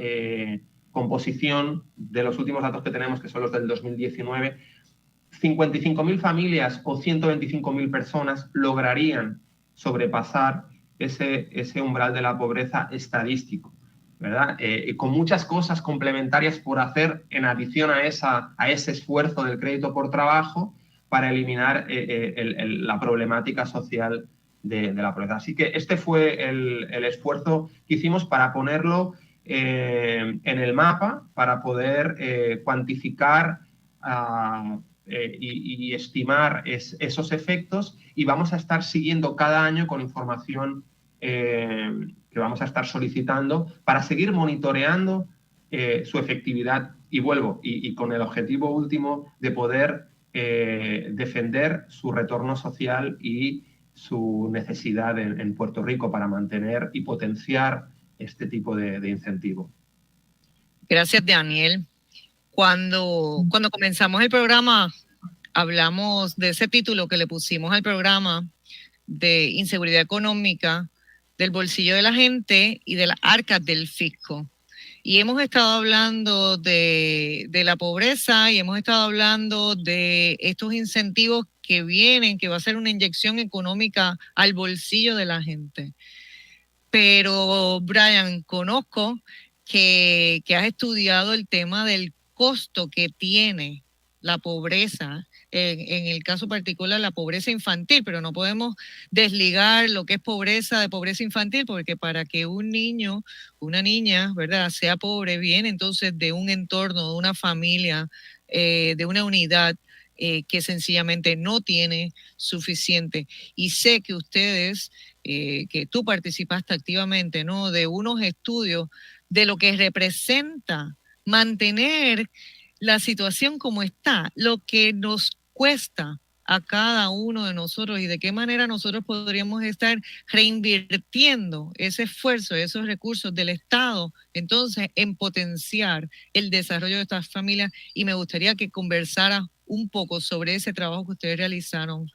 composición de los últimos datos que tenemos, que son los del 2019, 55.000 familias o 125.000 personas lograrían sobrepasar ese umbral de la pobreza estadístico, ¿verdad? Con muchas cosas complementarias por hacer en adición a ese esfuerzo del crédito por trabajo para eliminar la problemática social de la pobreza. Así que este fue el esfuerzo que hicimos para ponerlo en el mapa, para poder cuantificar y estimar esos efectos, y vamos a estar siguiendo cada año con información que vamos a estar solicitando para seguir monitoreando su efectividad, y vuelvo, y con el objetivo último de poder defender su retorno social y su necesidad en Puerto Rico para mantener y potenciar este tipo de incentivo. Gracias, Daniel. Cuando comenzamos el programa, hablamos de ese título que le pusimos al programa, de inseguridad económica, del bolsillo de la gente y de las arcas del fisco. Y hemos estado hablando de la pobreza, y hemos estado hablando de estos incentivos que vienen, que va a ser una inyección económica al bolsillo de la gente. Pero, Brian, conozco que has estudiado el tema del costo que tiene la pobreza, en el caso particular la pobreza infantil, pero no podemos desligar lo que es pobreza de pobreza infantil, porque para que un niño, una niña, ¿verdad?, sea pobre, viene entonces de un entorno, de una familia, de una unidad que sencillamente no tiene suficiente. Y sé que ustedes, que tú participaste activamente, ¿no?, de unos estudios de lo que representa mantener la situación como está, lo que nos cuesta a cada uno de nosotros y de qué manera nosotros podríamos estar reinvirtiendo ese esfuerzo, esos recursos del Estado, entonces en potenciar el desarrollo de estas familias, y me gustaría que conversara un poco sobre ese trabajo que ustedes realizaron.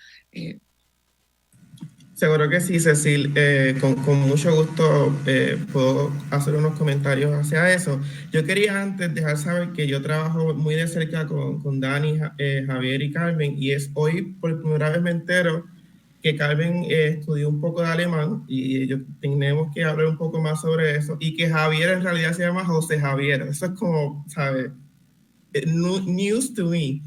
Seguro que sí, Cecil. Con mucho gusto puedo hacer unos comentarios hacia eso. Yo quería antes dejar saber que yo trabajo muy de cerca con Dani, Javier y Carmen, y es hoy por primera vez me entero que Carmen estudió un poco de alemán y tenemos que hablar un poco más sobre eso, y que Javier en realidad se llama José Javier. Eso es como, ¿sabes? News to me.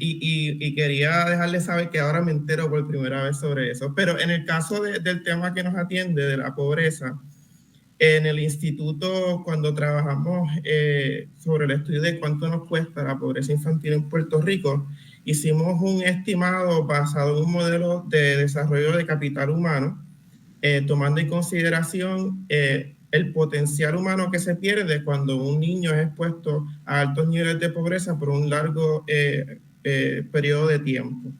Y quería dejarles saber que ahora me entero por primera vez sobre eso. Pero en el caso del tema que nos atiende, de la pobreza, en el instituto, cuando trabajamos sobre el estudio de cuánto nos cuesta la pobreza infantil en Puerto Rico, hicimos un estimado basado en un modelo de desarrollo de capital humano, tomando en consideración el potencial humano que se pierde cuando un niño es expuesto a altos niveles de pobreza por un largo periodo de tiempo.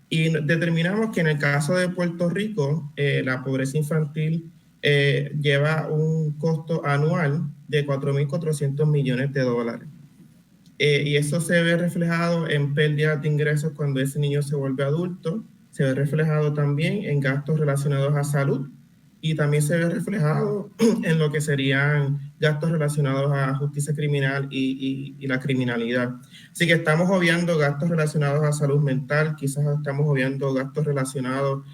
Y determinamos que en el caso de Puerto Rico, la pobreza infantil lleva un costo anual de 4.400 millones de dólares. Y eso se ve reflejado en pérdidas de ingresos cuando ese niño se vuelve adulto, se ve reflejado también en gastos relacionados a salud, y también se ve reflejado en lo que serían gastos relacionados a justicia criminal y la criminalidad. Así que estamos obviando gastos relacionados a salud mental, quizás estamos obviando gastos relacionados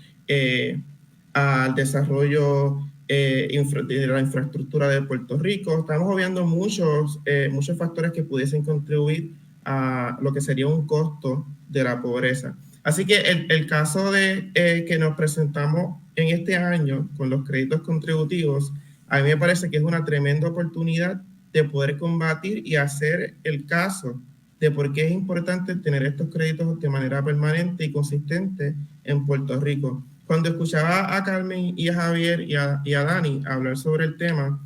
al desarrollo de la infraestructura de Puerto Rico. Estamos obviando muchos factores que pudiesen contribuir a lo que sería un costo de la pobreza. Así que el caso de que nos presentamos en este año con los créditos contributivos, a mí me parece que es una tremenda oportunidad de poder combatir y hacer el caso de por qué es importante tener estos créditos de manera permanente y consistente en Puerto Rico. Cuando escuchaba a Carmen y a Javier y a Dani hablar sobre el tema,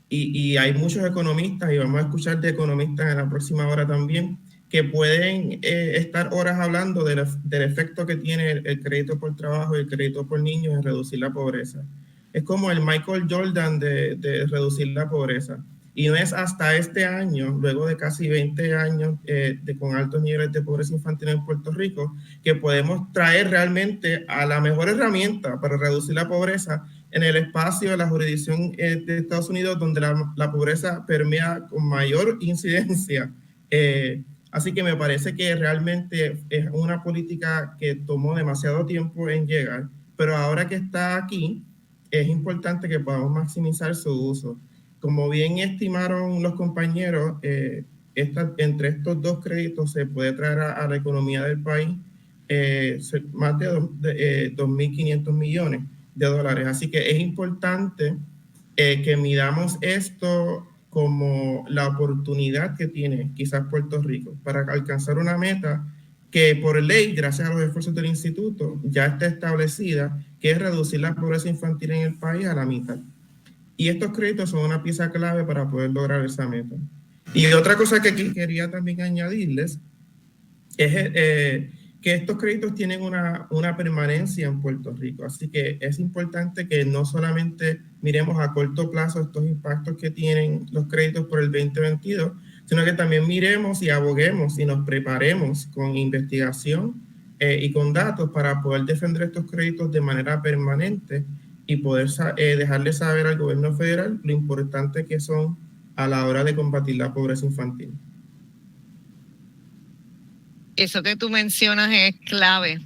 y hay muchos economistas, y vamos a escuchar de economistas en la próxima hora también, que pueden estar horas hablando del efecto que tiene el crédito por trabajo y el crédito por niños en reducir la pobreza. Es como el Michael Jordan de reducir la pobreza. Y no es hasta este año, luego de casi 20 años con altos niveles de pobreza infantil en Puerto Rico, que podemos traer realmente a la mejor herramienta para reducir la pobreza en el espacio de la jurisdicción de Estados Unidos, donde la pobreza permea con mayor incidencia. Así que me parece que realmente es una política que tomó demasiado tiempo en llegar, pero ahora que está aquí, es importante que podamos maximizar su uso. Como bien estimaron los compañeros, entre estos dos créditos se puede traer a la economía del país más de 2.500 millones de dólares. Así que es importante que midamos esto como la oportunidad que tiene quizás Puerto Rico para alcanzar una meta que por ley, gracias a los esfuerzos del instituto, ya está establecida, que es reducir la pobreza infantil en el país a la mitad. Y estos créditos son una pieza clave para poder lograr esa meta. Y otra cosa que quería también añadirles es que estos créditos tienen una permanencia en Puerto Rico. Así que es importante que no solamente miremos a corto plazo estos impactos que tienen los créditos por el 2022, sino que también miremos y aboguemos y nos preparemos con investigación y con datos para poder defender estos créditos de manera permanente y poder dejarle saber al gobierno federal lo importante que son a la hora de combatir la pobreza infantil. Eso que tú mencionas es clave,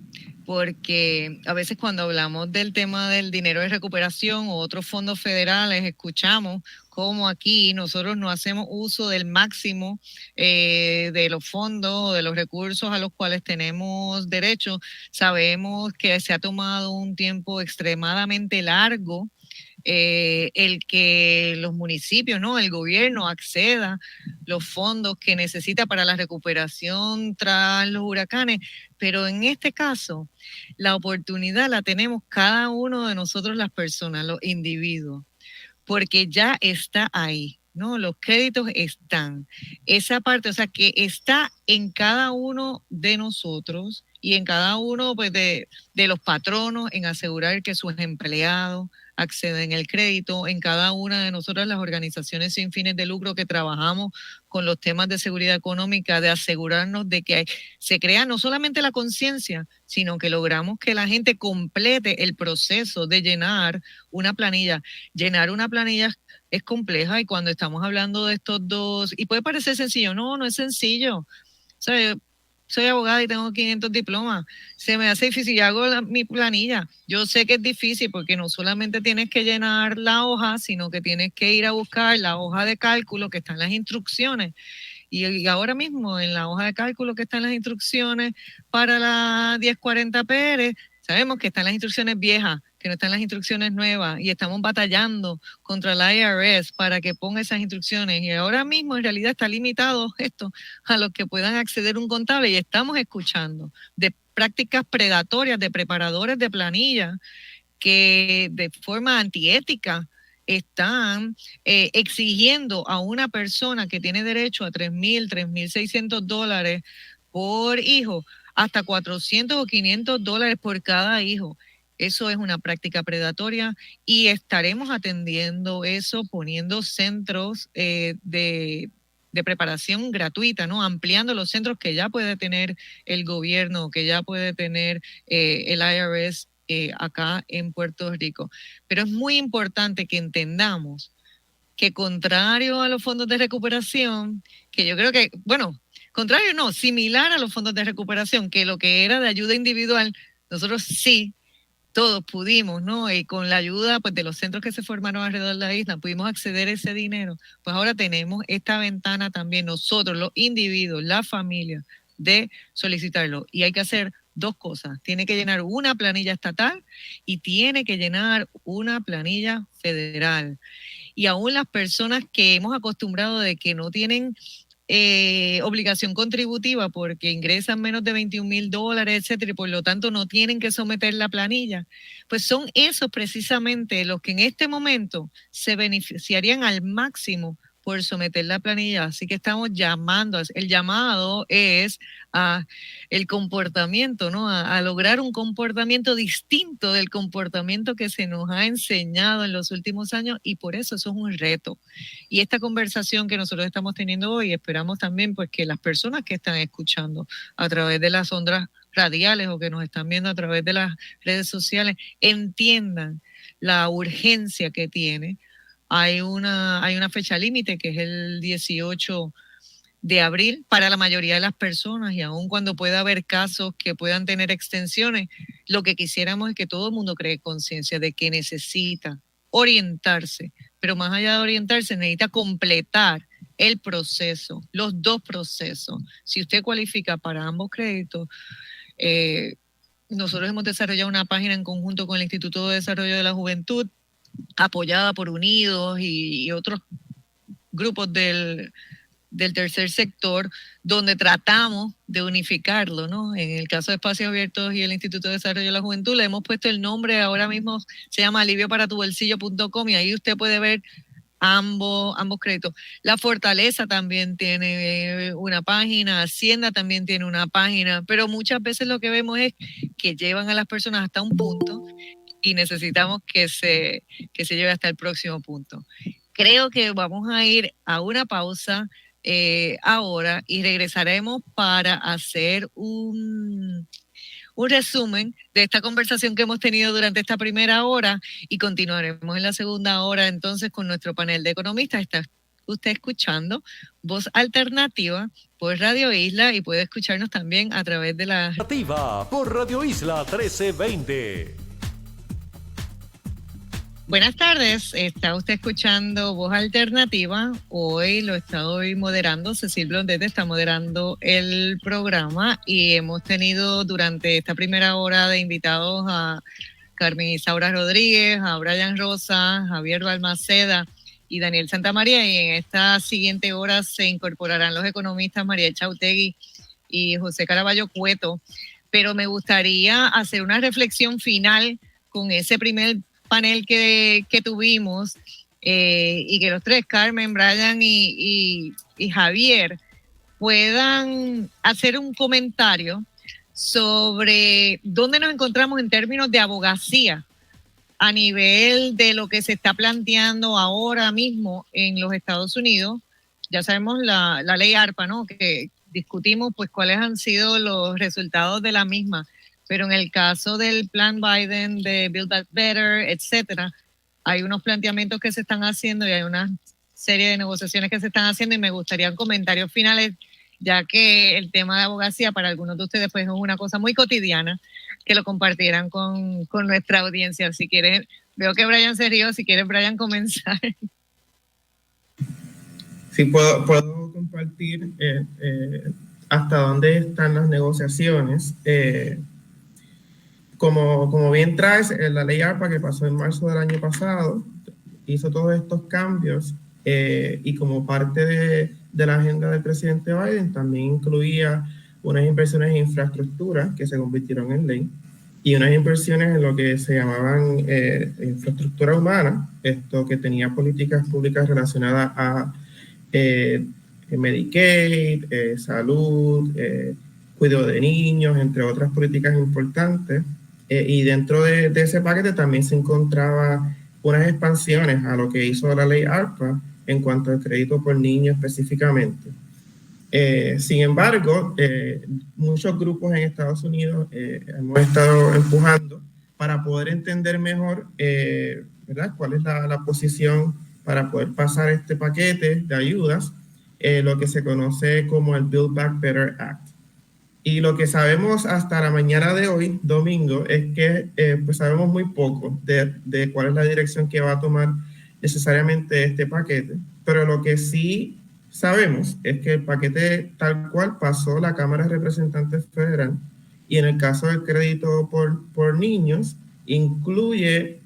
porque a veces cuando hablamos del tema del dinero de recuperación o otros fondos federales, escuchamos cómo aquí nosotros no hacemos uso del máximo de los fondos, de los recursos a los cuales tenemos derecho. Sabemos que se ha tomado un tiempo extremadamente largo el que los municipios, ¿no? El gobierno acceda los fondos que necesita para la recuperación tras los huracanes, pero en este caso la oportunidad la tenemos cada uno de nosotros, las personas, los individuos, porque ya está ahí. ¿no? Los créditos están. Esa parte, o sea, que está en cada uno de nosotros y en cada uno pues, de los patronos en asegurar que sus empleados acceden al crédito, en cada una de nosotras las organizaciones sin fines de lucro que trabajamos con los temas de seguridad económica, de asegurarnos de que se crea no solamente la conciencia, sino que logramos que la gente complete el proceso de llenar una planilla. Llenar una planilla es compleja y cuando estamos hablando de estos dos, y puede parecer sencillo, no es sencillo. O sea, soy abogada y tengo 500 diplomas. Se me hace difícil y hago mi planilla. Yo sé que es difícil porque no solamente tienes que llenar la hoja, sino que tienes que ir a buscar la hoja de cálculo que está en las instrucciones. Y ahora mismo en la hoja de cálculo que está en las instrucciones para la 1040 PR, sabemos que están las instrucciones viejas, que no están las instrucciones nuevas y estamos batallando contra el IRS para que ponga esas instrucciones y ahora mismo en realidad está limitado esto a los que puedan acceder a un contable y estamos escuchando de prácticas predatorias de preparadores de planilla que de forma antiética están exigiendo a una persona que tiene derecho a $3,000, $3,600 por hijo, hasta $400 o $500 por cada hijo. Eso es una práctica predatoria y estaremos atendiendo eso, poniendo centros de preparación gratuita, ¿no? Ampliando los centros que ya puede tener el gobierno, que ya puede tener el IRS acá en Puerto Rico. Pero es muy importante que entendamos que contrario a los fondos de recuperación, que yo creo que, bueno, contrario no, similar a los fondos de recuperación, que lo que era de ayuda individual, nosotros sí, todos pudimos, ¿no? Y con la ayuda pues, de los centros que se formaron alrededor de la isla, pudimos acceder a ese dinero. Pues ahora tenemos esta ventana también, nosotros, los individuos, la familia, de solicitarlo. Y hay que hacer dos cosas. Tiene que llenar una planilla estatal y tiene que llenar una planilla federal. Y aún las personas que hemos acostumbrado de que no tienen obligación contributiva porque ingresan menos de $21,000, etcétera, y por lo tanto no tienen que someter la planilla, pues son esos precisamente los que en este momento se beneficiarían al máximo por someter la planilla. Así que estamos llamando, el llamado es a el comportamiento, ¿no? A lograr un comportamiento distinto del comportamiento que se nos ha enseñado en los últimos años y por eso es un reto. Y esta conversación que nosotros estamos teniendo hoy, esperamos también pues que las personas que están escuchando a través de las ondas radiales o que nos están viendo a través de las redes sociales entiendan la urgencia que tiene. Hay una fecha límite que es el 18 de abril para la mayoría de las personas y aun cuando pueda haber casos que puedan tener extensiones, lo que quisiéramos es que todo el mundo cree conciencia de que necesita orientarse, pero más allá de orientarse necesita completar el proceso, los dos procesos. Si usted cualifica para ambos créditos, nosotros hemos desarrollado una página en conjunto con el Instituto de Desarrollo de la Juventud, apoyada por Unidos y otros grupos del tercer sector, donde tratamos de unificarlo, ¿no? En el caso de Espacios Abiertos y el Instituto de Desarrollo de la Juventud, le hemos puesto el nombre, ahora mismo se llama alivioparatubolsillo.com y ahí usted puede ver ambos créditos. La Fortaleza también tiene una página, Hacienda también tiene una página, pero muchas veces lo que vemos es que llevan a las personas hasta un punto y necesitamos que se lleve hasta el próximo punto. Creo que vamos a ir a una pausa ahora y regresaremos para hacer un resumen de esta conversación que hemos tenido durante esta primera hora y continuaremos en la segunda hora entonces con nuestro panel de economistas. Está usted escuchando Voz Alternativa por Radio Isla y puede escucharnos también a través de la... Por Radio Isla 1320. Buenas tardes, está usted escuchando Voz Alternativa. Hoy lo está moderando, Cecil Blondet está moderando el programa y hemos tenido durante esta primera hora de invitados a Carmen Isaura Rodríguez, a Brian Rosa, Javier Balmaceda y Daniel Santamaría, y en esta siguiente hora se incorporarán los economistas María Chautegui y José Caraballo Cueto, pero me gustaría hacer una reflexión final con ese primer panel que tuvimos y que los tres, Carmen, Brian y Javier, puedan hacer un comentario sobre dónde nos encontramos en términos de abogacía a nivel de lo que se está planteando ahora mismo en los Estados Unidos. Ya sabemos la ley ARPA, ¿no? Que discutimos pues cuáles han sido los resultados de la misma, pero en el caso del plan Biden de Build Back Better, etcétera, hay unos planteamientos que se están haciendo y hay una serie de negociaciones que se están haciendo, y me gustaría comentarios finales, ya que el tema de abogacía para algunos de ustedes pues es una cosa muy cotidiana, que lo compartieran con nuestra audiencia. Si quieren, veo que Brian se rió, si quieres, Brian, comenzar. Sí, puedo compartir hasta dónde están las negociaciones. Como bien traes, la ley ARPA que pasó en marzo del año pasado hizo todos estos cambios, y como parte de la agenda del presidente Biden también incluía unas inversiones en infraestructura que se convirtieron en ley y unas inversiones en lo que se llamaban infraestructura humana, esto que tenía políticas públicas relacionadas a Medicaid, salud, cuidado de niños, entre otras políticas importantes. Y dentro de ese paquete también se encontraba unas expansiones a lo que hizo la ley ARPA en cuanto al crédito por niño específicamente. Sin embargo, muchos grupos en Estados Unidos hemos estado empujando para poder entender mejor, ¿verdad?, cuál es la posición para poder pasar este paquete de ayudas, lo que se conoce como el Build Back Better Act. Y lo que sabemos hasta la mañana de hoy, domingo, es que pues sabemos muy poco de cuál es la dirección que va a tomar necesariamente este paquete, pero lo que sí sabemos es que el paquete tal cual pasó la Cámara de Representantes Federal, y en el caso del crédito por niños, incluye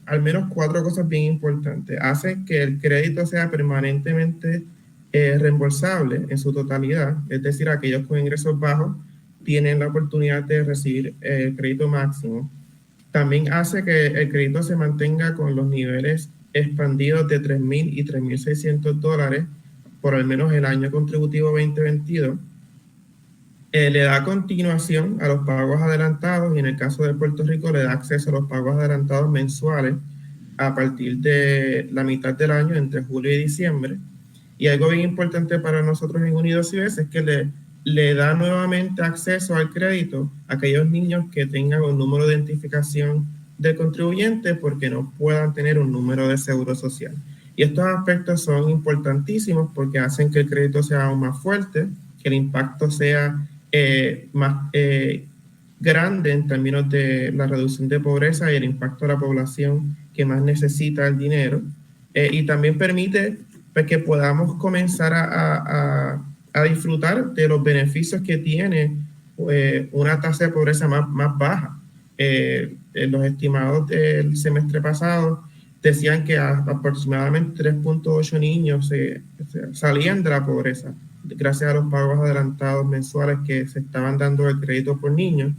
al menos 4 cosas bien importantes. Hace que el crédito sea permanentemente reembolsable en su totalidad, es decir, aquellos con ingresos bajos tienen la oportunidad de recibir el crédito máximo. También hace que el crédito se mantenga con los niveles expandidos de $3,000 y $3,600 por al menos el año contributivo 2022. Le da continuación a los pagos adelantados, y en el caso de Puerto Rico le da acceso a los pagos adelantados mensuales a partir de la mitad del año, entre julio y diciembre. Y algo bien importante para nosotros en Unidos Ciudades es que le da nuevamente acceso al crédito a aquellos niños que tengan un número de identificación del contribuyente porque no puedan tener un número de seguro social. Y estos aspectos son importantísimos porque hacen que el crédito sea aún más fuerte, que el impacto sea más grande en términos de la reducción de pobreza y el impacto a la población que más necesita el dinero. Y también permite pues, que podamos comenzar a disfrutar de los beneficios que tiene una tasa de pobreza más baja. Los estimados del semestre pasado decían que aproximadamente 3.8 niños salían de la pobreza gracias a los pagos adelantados mensuales que se estaban dando el crédito por niños.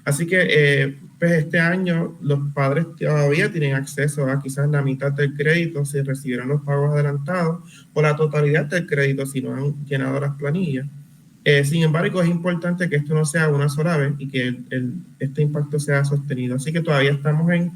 Así que pues este año los padres todavía tienen acceso a quizás la mitad del crédito si recibieron los pagos adelantados, o la totalidad del crédito si no han llenado las planillas. Sin embargo, es importante que esto no sea una sola vez y que este impacto sea sostenido. Así que todavía estamos en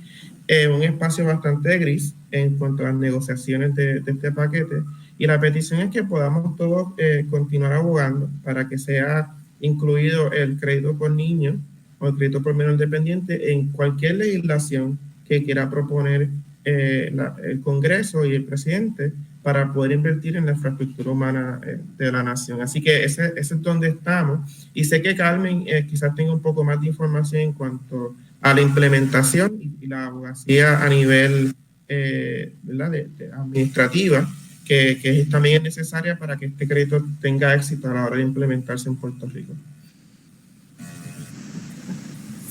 un espacio bastante gris en cuanto a las negociaciones de este paquete, y la petición es que podamos todos continuar abogando para que sea incluido el crédito por niño o el crédito por menor dependiente en cualquier legislación que quiera proponer el Congreso y el presidente para poder invertir en la infraestructura humana de la nación. Así que ese es donde estamos. Y sé que Carmen quizás tenga un poco más de información en cuanto a la implementación y la abogacía a nivel administrativa, que también es necesaria para que este crédito tenga éxito a la hora de implementarse en Puerto Rico.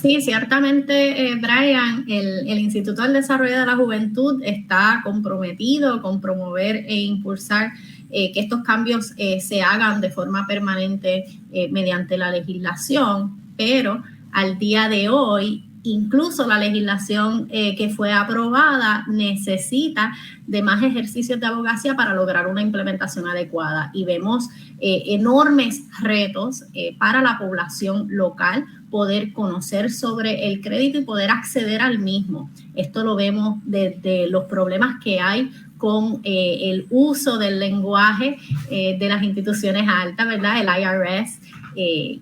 Sí, ciertamente, Brian, el Instituto del Desarrollo de la Juventud está comprometido con promover e impulsar que estos cambios se hagan de forma permanente mediante la legislación, pero al día de hoy incluso la legislación que fue aprobada necesita de más ejercicios de abogacía para lograr una implementación adecuada. Y vemos enormes retos para la población local poder conocer sobre el crédito y poder acceder al mismo. Esto lo vemos desde los problemas que hay con el uso del lenguaje de las instituciones altas, ¿verdad? El IRS,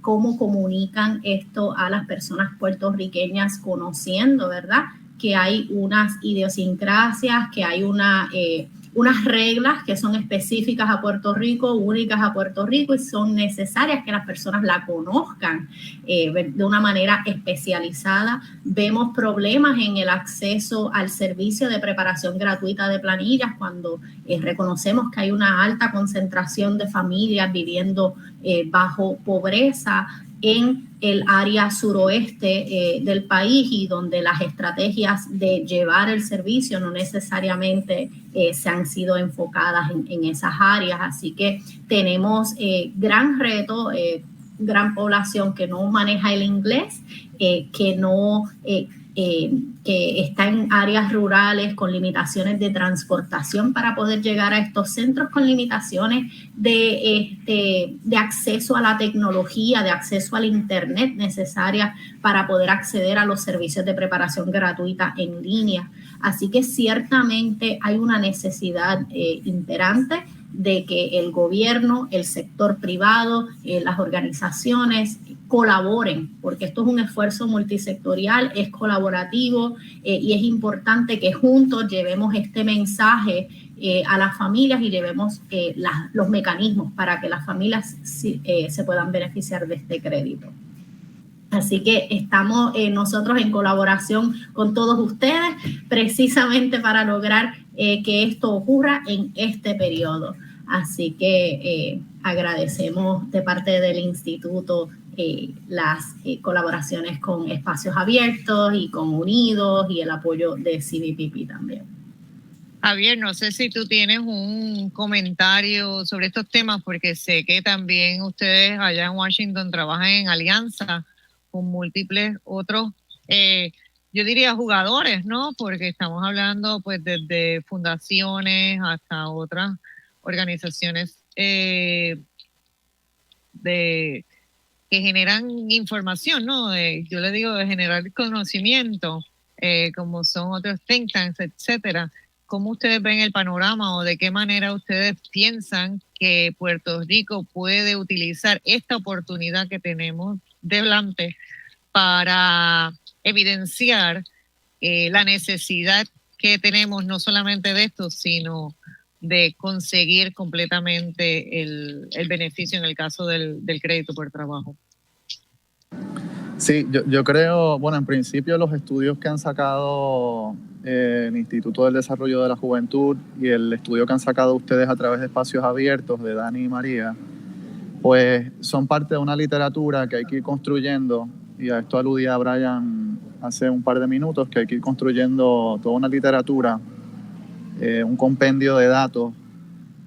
cómo comunican esto a las personas puertorriqueñas, conociendo, ¿verdad?, que hay unas idiosincrasias, que hay unas reglas que son específicas a Puerto Rico, únicas a Puerto Rico, y son necesarias que las personas la conozcan de una manera especializada. Vemos problemas en el acceso al servicio de preparación gratuita de planillas cuando reconocemos que hay una alta concentración de familias viviendo bajo pobreza en el área suroeste del país, y donde las estrategias de llevar el servicio no necesariamente se han sido enfocadas en esas áreas. Así que tenemos gran reto, gran población que no maneja el inglés, que está en áreas rurales con limitaciones de transportación para poder llegar a estos centros, con limitaciones de acceso a la tecnología, de acceso al internet necesaria para poder acceder a los servicios de preparación gratuita en línea. Así que ciertamente hay una necesidad imperante de que el gobierno, el sector privado, las organizaciones colaboren, porque esto es un esfuerzo multisectorial, es colaborativo, y es importante que juntos llevemos este mensaje a las familias y llevemos los mecanismos para que las familias se puedan beneficiar de este crédito. Así que estamos nosotros en colaboración con todos ustedes precisamente para lograr que esto ocurra en este periodo. Así que agradecemos de parte del instituto las colaboraciones con Espacios Abiertos y con Unidos y el apoyo de CBPP también. Javier, no sé si tú tienes un comentario sobre estos temas, porque sé que también ustedes allá en Washington trabajan en alianza con múltiples otros, yo diría jugadores, ¿no? Porque estamos hablando pues desde fundaciones hasta otras organizaciones que generan información, ¿no? Yo le digo de generar conocimiento, como son otros think tanks, etcétera. ¿Cómo ustedes ven el panorama, o de qué manera ustedes piensan que Puerto Rico puede utilizar esta oportunidad que tenemos delante para evidenciar la necesidad que tenemos, no solamente de esto, sino de conseguir completamente el beneficio en el caso del crédito por trabajo? Sí, yo creo, bueno, en principio los estudios que han sacado el Instituto del Desarrollo de la Juventud y el estudio que han sacado ustedes a través de Espacios Abiertos de Dani y María, pues son parte de una literatura que hay que ir construyendo, y a esto aludía Brian hace un par de minutos, que hay que ir construyendo toda una literatura, un compendio de datos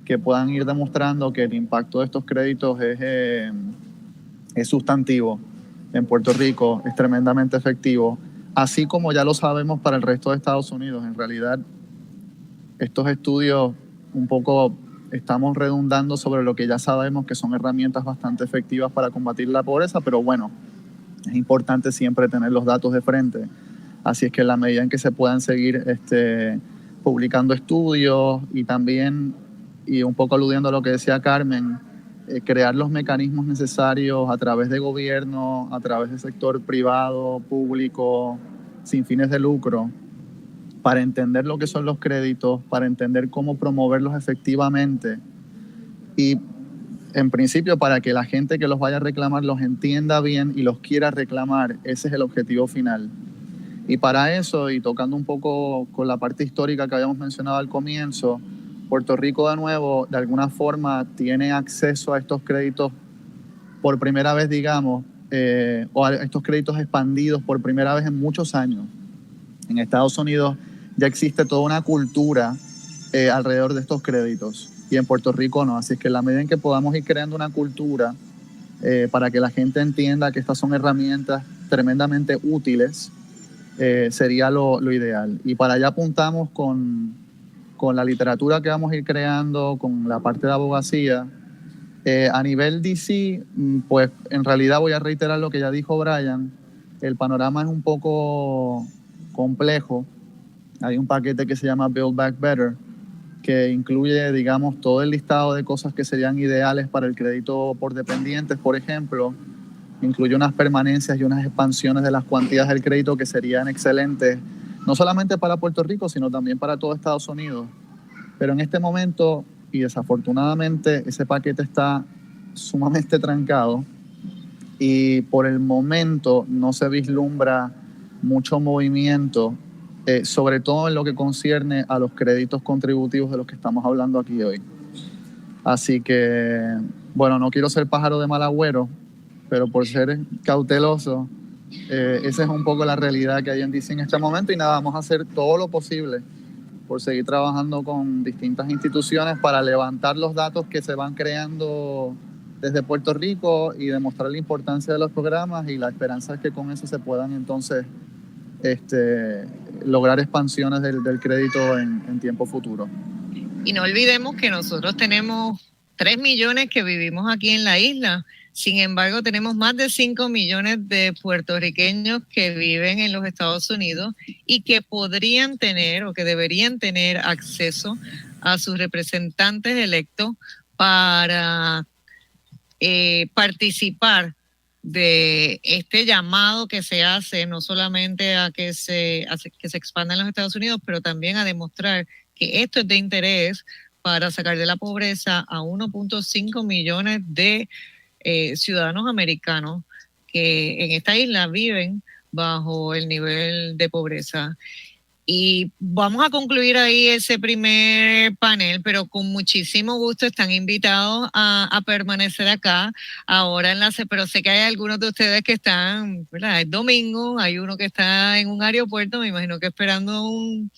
que puedan ir demostrando que el impacto de estos créditos es sustantivo en Puerto Rico, es tremendamente efectivo, así como ya lo sabemos para el resto de Estados Unidos. En realidad, estos estudios un poco estamos redundando sobre lo que ya sabemos, que son herramientas bastante efectivas para combatir la pobreza, pero bueno, es importante siempre tener los datos de frente. Así es que en la medida en que se puedan seguir publicando estudios, y también, y un poco aludiendo a lo que decía Carmen, crear los mecanismos necesarios a través de gobierno, a través del sector privado, público, sin fines de lucro, para entender lo que son los créditos, para entender cómo promoverlos efectivamente, y en principio para que la gente que los vaya a reclamar los entienda bien y los quiera reclamar. Ese es el objetivo final. Y para eso, y tocando un poco con la parte histórica que habíamos mencionado al comienzo, Puerto Rico de nuevo, de alguna forma, tiene acceso a estos créditos por primera vez, digamos, o a estos créditos expandidos por primera vez en muchos años. En Estados Unidos ya existe toda una cultura alrededor de estos créditos, y en Puerto Rico no. Así es que en la medida en que podamos ir creando una cultura para que la gente entienda que estas son herramientas tremendamente útiles, sería lo ideal. Y para allá apuntamos con la literatura que vamos a ir creando, con la parte de abogacía. A nivel DC, pues en realidad voy a reiterar lo que ya dijo Brian, el panorama es un poco complejo. Hay un paquete que se llama Build Back Better, que incluye, digamos, todo el listado de cosas que serían ideales para el crédito por dependientes, por ejemplo. Incluye unas permanencias y unas expansiones de las cuantías del crédito que serían excelentes, no solamente para Puerto Rico, sino también para todo Estados Unidos. Pero en este momento, y desafortunadamente, ese paquete está sumamente trancado y por el momento no se vislumbra mucho movimiento, sobre todo en lo que concierne a los créditos contributivos de los que estamos hablando aquí hoy. Así que, bueno, no quiero ser pájaro de mal agüero, pero por ser cauteloso, esa es un poco la realidad que hay en DC en este momento y nada, vamos a hacer todo lo posible por seguir trabajando con distintas instituciones para levantar los datos que se van creando desde Puerto Rico y demostrar la importancia de los programas, y la esperanza es que con eso se puedan entonces lograr expansiones del crédito en tiempo futuro. Y no olvidemos que nosotros tenemos 3 millones que vivimos aquí en la isla. Sin embargo, tenemos más de 5 millones de puertorriqueños que viven en los Estados Unidos y que podrían tener o que deberían tener acceso a sus representantes electos para participar de este llamado que se hace, no solamente a que se expanda en los Estados Unidos, pero también a demostrar que esto es de interés para sacar de la pobreza a 1.5 millones de ciudadanos americanos que en esta isla viven bajo el nivel de pobreza. Y vamos a concluir ahí ese primer panel, pero con muchísimo gusto están invitados a permanecer acá ahora pero sé que hay algunos de ustedes que están, ¿verdad? Es domingo, hay uno que está en un aeropuerto, me imagino que esperando un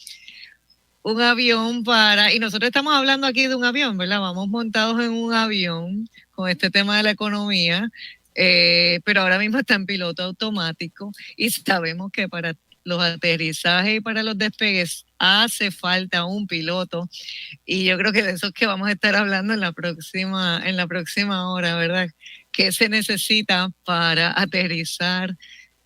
avión y nosotros estamos hablando aquí de un avión, ¿verdad? Vamos montados en un avión con este tema de la economía, pero ahora mismo está en piloto automático y sabemos que para los aterrizajes y para los despegues hace falta un piloto, y yo creo que de eso es que vamos a estar hablando en la próxima hora, ¿verdad? ¿Qué se necesita para aterrizar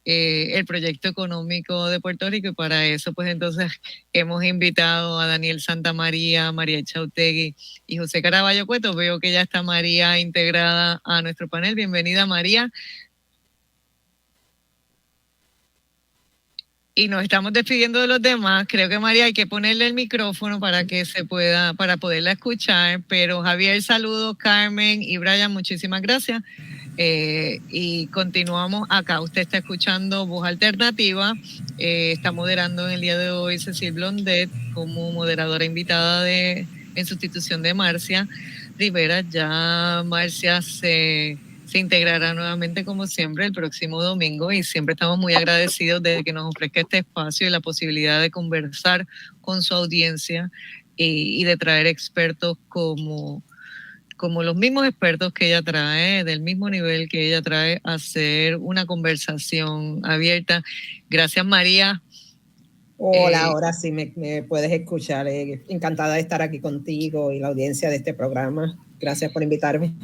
el proyecto económico de Puerto Rico? Y para eso, pues entonces hemos invitado a Daniel Santamaría, María Echautegui y José Caraballo Cueto. Veo que ya está María integrada a nuestro panel. Bienvenida, María. Y nos estamos despidiendo de los demás. Creo que María hay que ponerle el micrófono para poderla escuchar. Pero Javier, saludos, Carmen y Brian, muchísimas gracias. Y continuamos acá. Usted está escuchando Voz Alternativa. Está moderando en el día de hoy Cecil Blondet como moderadora invitada en sustitución de Marcia Rivera. Ya Marcia se integrará nuevamente como siempre el próximo domingo, y siempre estamos muy agradecidos de que nos ofrezca este espacio y la posibilidad de conversar con su audiencia y de traer expertos como los mismos expertos que ella trae, del mismo nivel que ella trae, a hacer una conversación abierta. Gracias, María. Hola, ahora sí me puedes escuchar. Encantada de estar aquí contigo y la audiencia de este programa. Gracias por invitarme.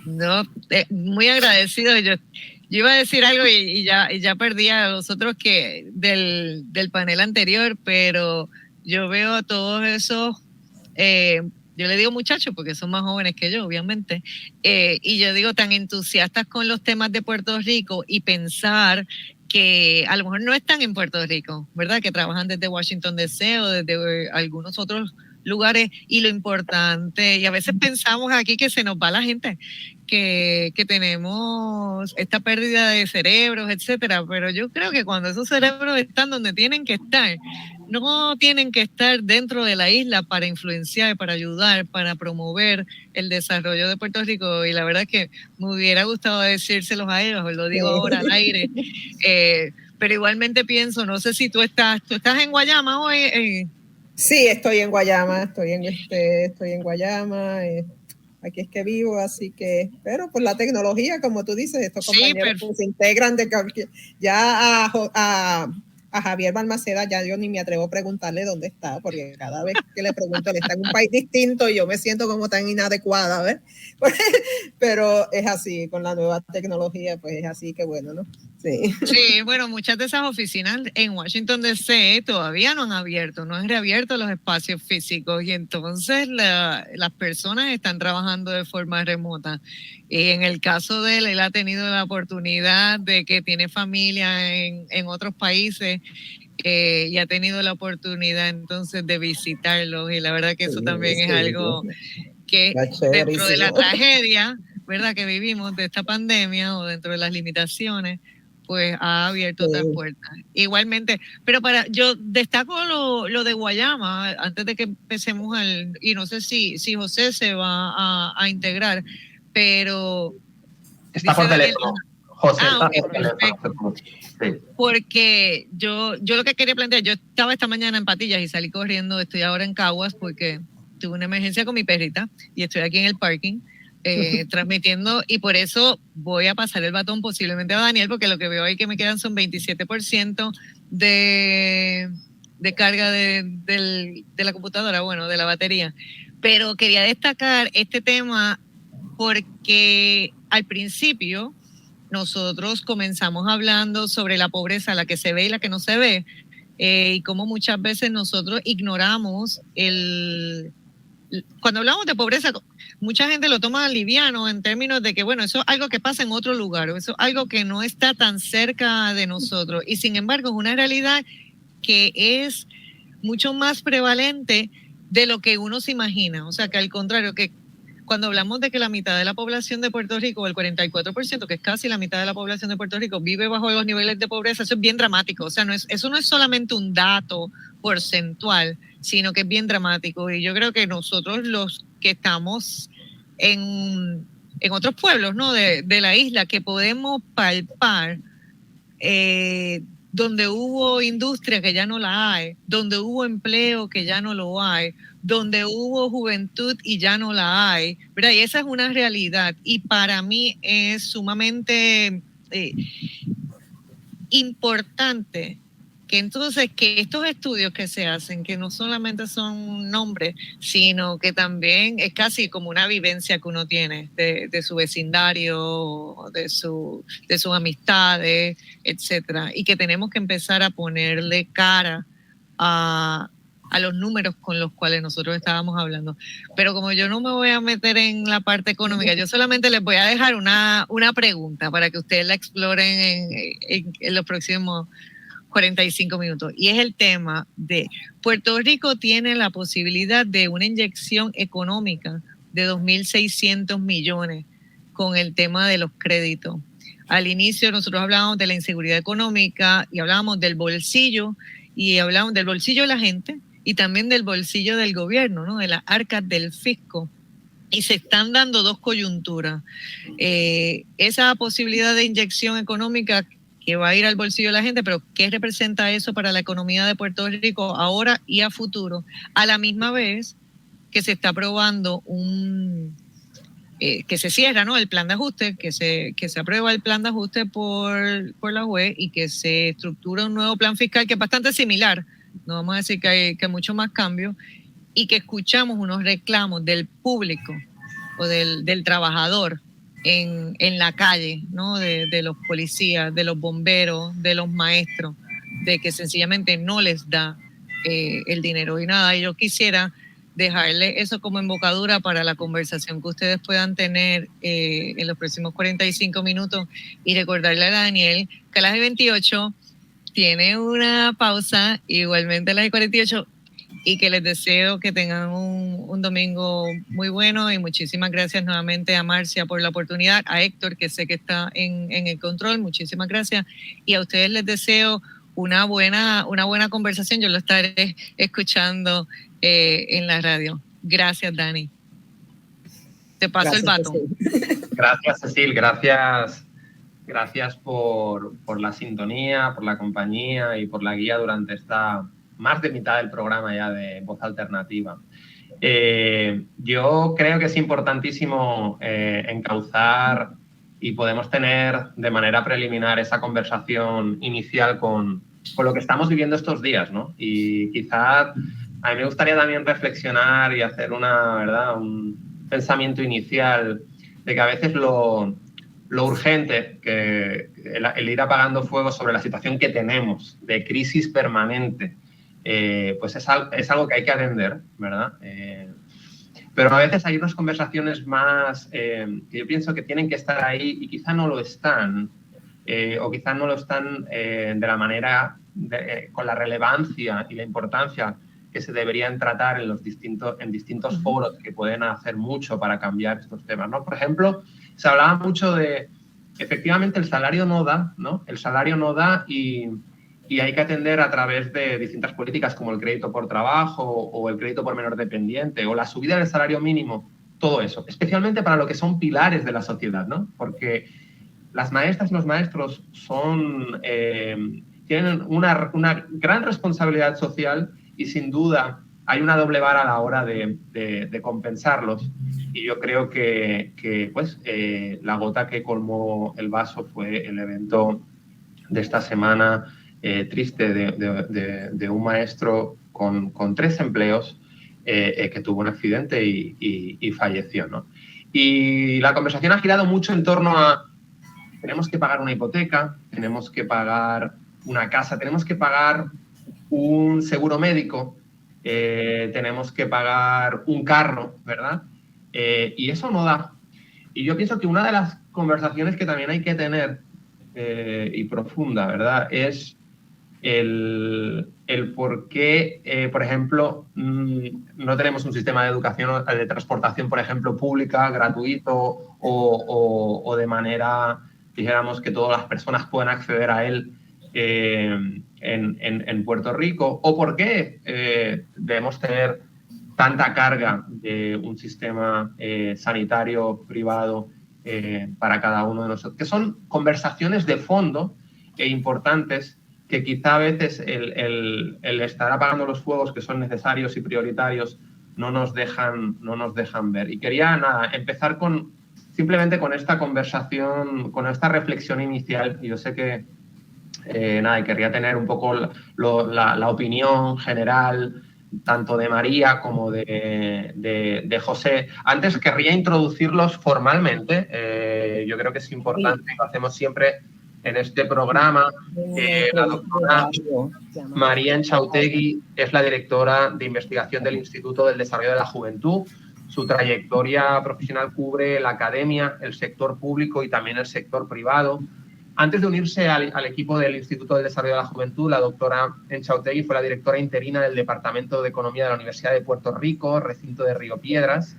No, muy agradecido. Yo iba a decir algo y ya perdí a los otros del panel anterior, pero yo veo a todos esos, yo le digo muchachos porque son más jóvenes que yo, obviamente, y yo digo tan entusiastas con los temas de Puerto Rico, y pensar que a lo mejor no están en Puerto Rico, ¿verdad? Que trabajan desde Washington DC o desde algunos otros lugares, y lo importante, y a veces pensamos aquí que se nos va la gente, que tenemos esta pérdida de cerebros, etcétera, pero yo creo que cuando esos cerebros están donde tienen que estar, no tienen que estar dentro de la isla para influenciar, para ayudar, para promover el desarrollo de Puerto Rico. Y la verdad es que me hubiera gustado decírselos a ellos, lo digo ahora al aire, pero igualmente pienso, no sé si tú estás en Guayama hoy. Sí, estoy en Guayama, estoy en Guayama, aquí es que vivo, así que, pero por la tecnología, como tú dices, estos compañeros pues, se integran ya A Javier Balmaceda ya yo ni me atrevo a preguntarle dónde está, porque cada vez que le pregunto, él está en un país distinto y yo me siento como tan inadecuada, ¿ves? Pero es así, con la nueva tecnología, pues es así, que bueno, ¿no? Sí. Sí, bueno, muchas de esas oficinas en Washington DC todavía no han abierto, no han reabierto los espacios físicos y entonces las personas están trabajando de forma remota. Y en el caso de él ha tenido la oportunidad de que tiene familia en otros países y ha tenido la oportunidad entonces de visitarlos y la verdad que eso también es algo que dentro de la tragedia, ¿verdad?, que vivimos de esta pandemia o dentro de las limitaciones, pues ha abierto otras puertas. Igualmente, pero yo destaco lo de Guayama, antes de que empecemos y no sé si José se va a integrar, pero... Está por teléfono. José está okay, por teléfono. Sí. Porque yo lo que quería plantear, yo estaba esta mañana en Patillas y salí corriendo, estoy ahora en Caguas porque tuve una emergencia con mi perrita y estoy aquí en el parking transmitiendo, y por eso voy a pasar el batón posiblemente a Daniel, porque lo que veo ahí que me quedan son 27% de carga de la computadora, bueno, de la batería. Pero quería destacar este tema porque al principio nosotros comenzamos hablando sobre la pobreza, la que se ve y la que no se ve, y cómo muchas veces nosotros ignoramos cuando hablamos de pobreza, mucha gente lo toma liviano en términos de que, bueno, eso es algo que pasa en otro lugar, o eso es algo que no está tan cerca de nosotros, y sin embargo es una realidad que es mucho más prevalente de lo que uno se imagina. O sea, que al contrario, que cuando hablamos de que la mitad de la población de Puerto Rico, o el 44%, que es casi la mitad de la población de Puerto Rico, vive bajo los niveles de pobreza, eso es bien dramático. O sea, eso no es solamente un dato porcentual, sino que es bien dramático. Y yo creo que nosotros, los que estamos en otros pueblos, ¿no?, de la isla, que podemos palpar donde hubo industria que ya no la hay, donde hubo empleo que ya no lo hay, donde hubo juventud y ya no la hay, ¿verdad? Y esa es una realidad, y para mí es sumamente importante que entonces que estos estudios que se hacen, que no solamente son nombres, sino que también es casi como una vivencia que uno tiene de su vecindario, de sus amistades, etcétera, y que tenemos que empezar a ponerle cara a los números con los cuales nosotros estábamos hablando. Pero como yo no me voy a meter en la parte económica, yo solamente les voy a dejar una pregunta para que ustedes la exploren en los próximos 45 minutos, y es el tema de Puerto Rico tiene la posibilidad de una inyección económica de 2.600 millones con el tema de los créditos. Al inicio nosotros hablábamos de la inseguridad económica y hablábamos del bolsillo, y hablábamos del bolsillo de la gente y también del bolsillo del gobierno, ¿no?, de las arcas del fisco. Y se están dando dos coyunturas. Esa posibilidad de inyección económica que va a ir al bolsillo de la gente, pero ¿qué representa eso para la economía de Puerto Rico ahora y a futuro? A la misma vez que se está aprobando que se cierra, ¿no?, el plan de ajuste, que se aprueba el plan de ajuste por la UE, y que se estructura un nuevo plan fiscal que es bastante similar, no vamos a decir que hay mucho más cambio, y que escuchamos unos reclamos del público o del trabajador en la calle, ¿no?, de los policías, de los bomberos, de los maestros, de que sencillamente no les da el dinero. Y nada, yo quisiera dejarle eso como embocadura para la conversación que ustedes puedan tener en los próximos 45 minutos, y recordarle a Daniel que a las 28 tiene una pausa, igualmente a las 48, y que les deseo que tengan un domingo muy bueno, y muchísimas gracias nuevamente a Marcia por la oportunidad, a Héctor, que sé que está en el control, muchísimas gracias, y a ustedes les deseo una buena conversación. Yo lo estaré escuchando en la radio. Gracias, Dani. Te paso el batón. Gracias, Cecil. Gracias por la sintonía, por la compañía y por la guía durante esta más de mitad del programa ya de Voz Alternativa. Yo creo que es importantísimo encauzar, y podemos tener de manera preliminar esa conversación inicial con lo que estamos viviendo estos días, ¿no? Y quizá a mí me gustaría también reflexionar y hacer un pensamiento inicial de que a veces lo urgente, que el ir apagando fuego sobre la situación que tenemos de crisis permanente, pues es algo que hay que atender, ¿verdad? Pero a veces hay unas conversaciones más que yo pienso que tienen que estar ahí y quizá no lo están, o quizá no lo están de la manera, con la relevancia y la importancia que se deberían tratar en distintos foros que pueden hacer mucho para cambiar estos temas, ¿no? Por ejemplo, se hablaba mucho de, efectivamente, el salario no da, ¿no? El salario no da y hay que atender a través de distintas políticas como el crédito por trabajo o el crédito por menor dependiente o la subida del salario mínimo, todo eso, especialmente para lo que son pilares de la sociedad, ¿no? Porque las maestras y los maestros tienen una gran responsabilidad social y sin duda hay una doble vara a la hora de compensarlos. Y yo creo que la gota que colmó el vaso fue el evento de esta semana triste de un maestro con 3 empleos que tuvo un accidente y falleció, ¿no? Y la conversación ha girado mucho en torno a tenemos que pagar una hipoteca, tenemos que pagar una casa, tenemos que pagar un seguro médico, tenemos que pagar un carro, ¿verdad? Y eso no da. Y yo pienso que una de las conversaciones que también hay que tener, y profunda, ¿verdad?, es el por qué, por ejemplo, no tenemos un sistema de educación, de transportación, por ejemplo, pública, gratuito o de manera, dijéramos, que todas las personas puedan acceder a él en Puerto Rico, o por qué debemos tener tanta carga de un sistema sanitario privado para cada uno de nosotros, que son conversaciones de fondo e importantes que quizá a veces el estar apagando los fuegos que son necesarios y prioritarios no nos dejan ver. Y quería empezar simplemente con esta conversación, con esta reflexión inicial. Y yo sé que querría tener un poco la opinión general tanto de María como de José. Antes querría introducirlos formalmente. Yo creo que es importante, lo hacemos siempre en este programa. La doctora María Enchautegui es la directora de investigación del Instituto del Desarrollo de la Juventud. Su trayectoria profesional cubre la academia, el sector público y también el sector privado. Antes de unirse al equipo del Instituto del Desarrollo de la Juventud, la doctora Enchautegui fue la directora interina del Departamento de Economía de la Universidad de Puerto Rico, recinto de Río Piedras.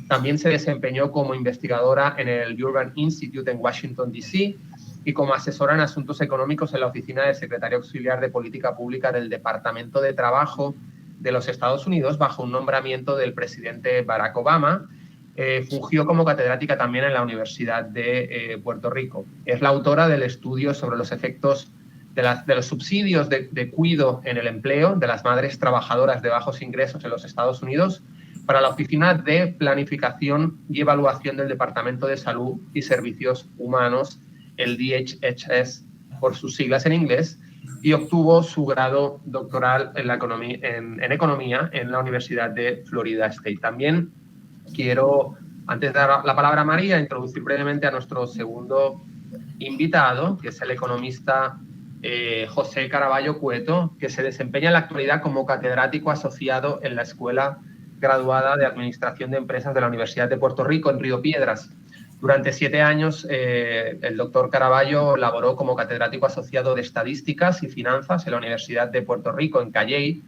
También se desempeñó como investigadora en el Urban Institute en Washington, D.C., y como asesora en asuntos económicos en la oficina del secretario auxiliar de Política Pública del Departamento de Trabajo de los Estados Unidos, bajo un nombramiento del presidente Barack Obama. Fungió como catedrática también en la Universidad de Puerto Rico. Es la autora del estudio sobre los efectos de los subsidios de cuidado en el empleo de las madres trabajadoras de bajos ingresos en los Estados Unidos para la Oficina de Planificación y Evaluación del Departamento de Salud y Servicios Humanos, el DHS por sus siglas en inglés, y obtuvo su grado doctoral en Economía en la Universidad de Florida State. También quiero, antes de dar la palabra a María, introducir brevemente a nuestro segundo invitado, que es el economista José Caraballo Cueto, que se desempeña en la actualidad como catedrático asociado en la Escuela Graduada de Administración de Empresas de la Universidad de Puerto Rico en Río Piedras. Durante 7 años, el doctor Caraballo laboró como catedrático asociado de Estadísticas y Finanzas en la Universidad de Puerto Rico, en Calley,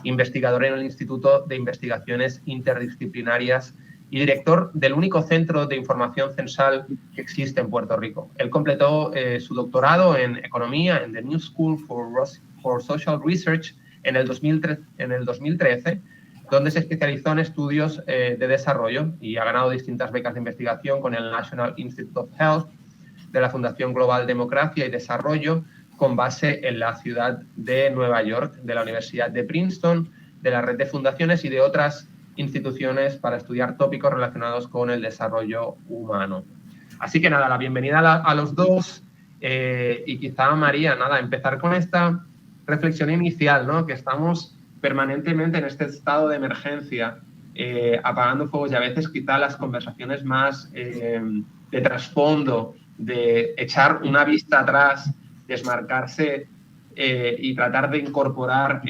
investigador en el Instituto de Investigaciones Interdisciplinarias y director del único centro de información censal que existe en Puerto Rico. Él completó su doctorado en Economía en The New School for Social Research en el 2013, donde se especializó en estudios de desarrollo y ha ganado distintas becas de investigación con el National Institute of Health de la Fundación Global Democracia y Desarrollo, con base en la ciudad de Nueva York, de la Universidad de Princeton, de la red de fundaciones y de otras instituciones para estudiar tópicos relacionados con el desarrollo humano. Así que nada, la bienvenida a los dos y quizá María, empezar con esta reflexión inicial, ¿no? Que estamos permanentemente en este estado de emergencia, apagando fuegos, y a veces quizá las conversaciones más de trasfondo, de echar una vista atrás, desmarcarse y tratar de incorporar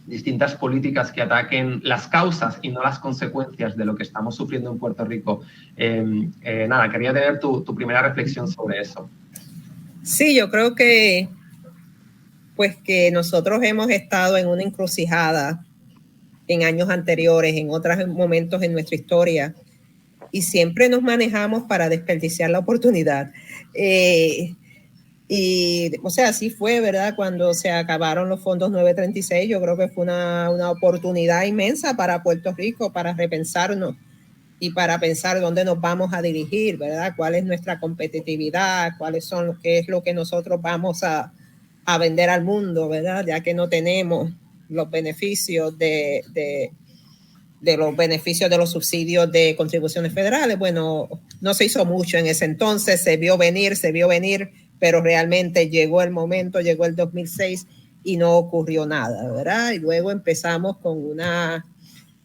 distintas políticas que ataquen las causas y no las consecuencias de lo que estamos sufriendo en Puerto Rico. Nada, quería tener tu primera reflexión sobre eso. Sí, yo creo que pues que nosotros hemos estado en una encrucijada en años anteriores, en otros momentos en nuestra historia, y siempre nos manejamos para desperdiciar la oportunidad. Y, o sea, así fue, ¿verdad? Cuando se acabaron los fondos 936, yo creo que fue una oportunidad inmensa para Puerto Rico, para repensarnos y para pensar dónde nos vamos a dirigir, ¿verdad? ¿Cuál es nuestra competitividad? ¿Qué es lo que nosotros vamos a vender al mundo, ¿verdad? Ya que no tenemos los beneficios de los subsidios de contribuciones federales. Bueno, no se hizo mucho en ese entonces, se vio venir, pero realmente llegó el momento, llegó el 2006 y no ocurrió nada, ¿verdad? Y luego empezamos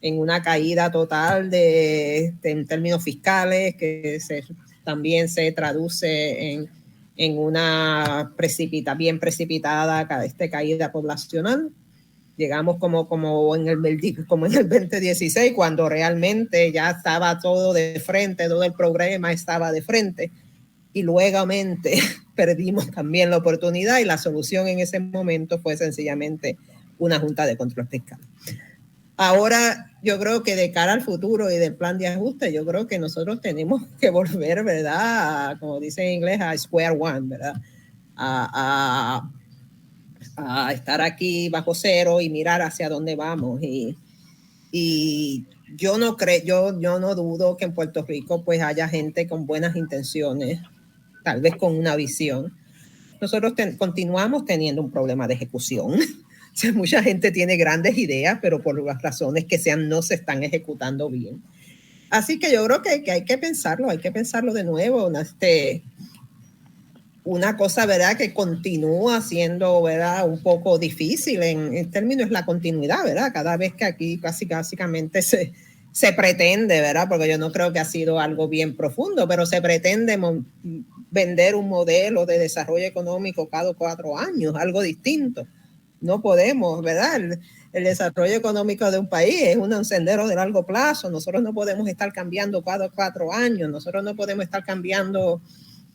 en una caída total en términos fiscales, que también se traduce en una bien precipitada caída poblacional. Llegamos como en el 2016, cuando realmente ya estaba todo de frente, todo el programa estaba de frente, y luego perdimos también la oportunidad, y la solución en ese momento fue sencillamente una Junta de Control Fiscal. Ahora, yo creo que de cara al futuro y del plan de ajuste, yo creo que nosotros tenemos que volver, ¿verdad? Como dice en inglés, a square one, ¿verdad? A estar aquí bajo cero y mirar hacia dónde vamos. Y yo no dudo que en Puerto Rico pues haya gente con buenas intenciones, tal vez con una visión. Nosotros continuamos teniendo un problema de ejecución. O sea, mucha gente tiene grandes ideas, pero por las razones que sean no se están ejecutando bien. Así que yo creo que hay que pensarlo de nuevo. Una cosa, ¿verdad?, que continúa siendo, ¿verdad?, un poco difícil en términos de la continuidad, ¿verdad? Cada vez que aquí básicamente se pretende, ¿verdad?, porque yo no creo que ha sido algo bien profundo, pero se pretende vender un modelo de desarrollo económico cada 4 años, algo distinto. No podemos, ¿verdad? El desarrollo económico de un país es un sendero de largo plazo. Nosotros no podemos estar cambiando cada 4 años. Nosotros no podemos estar cambiando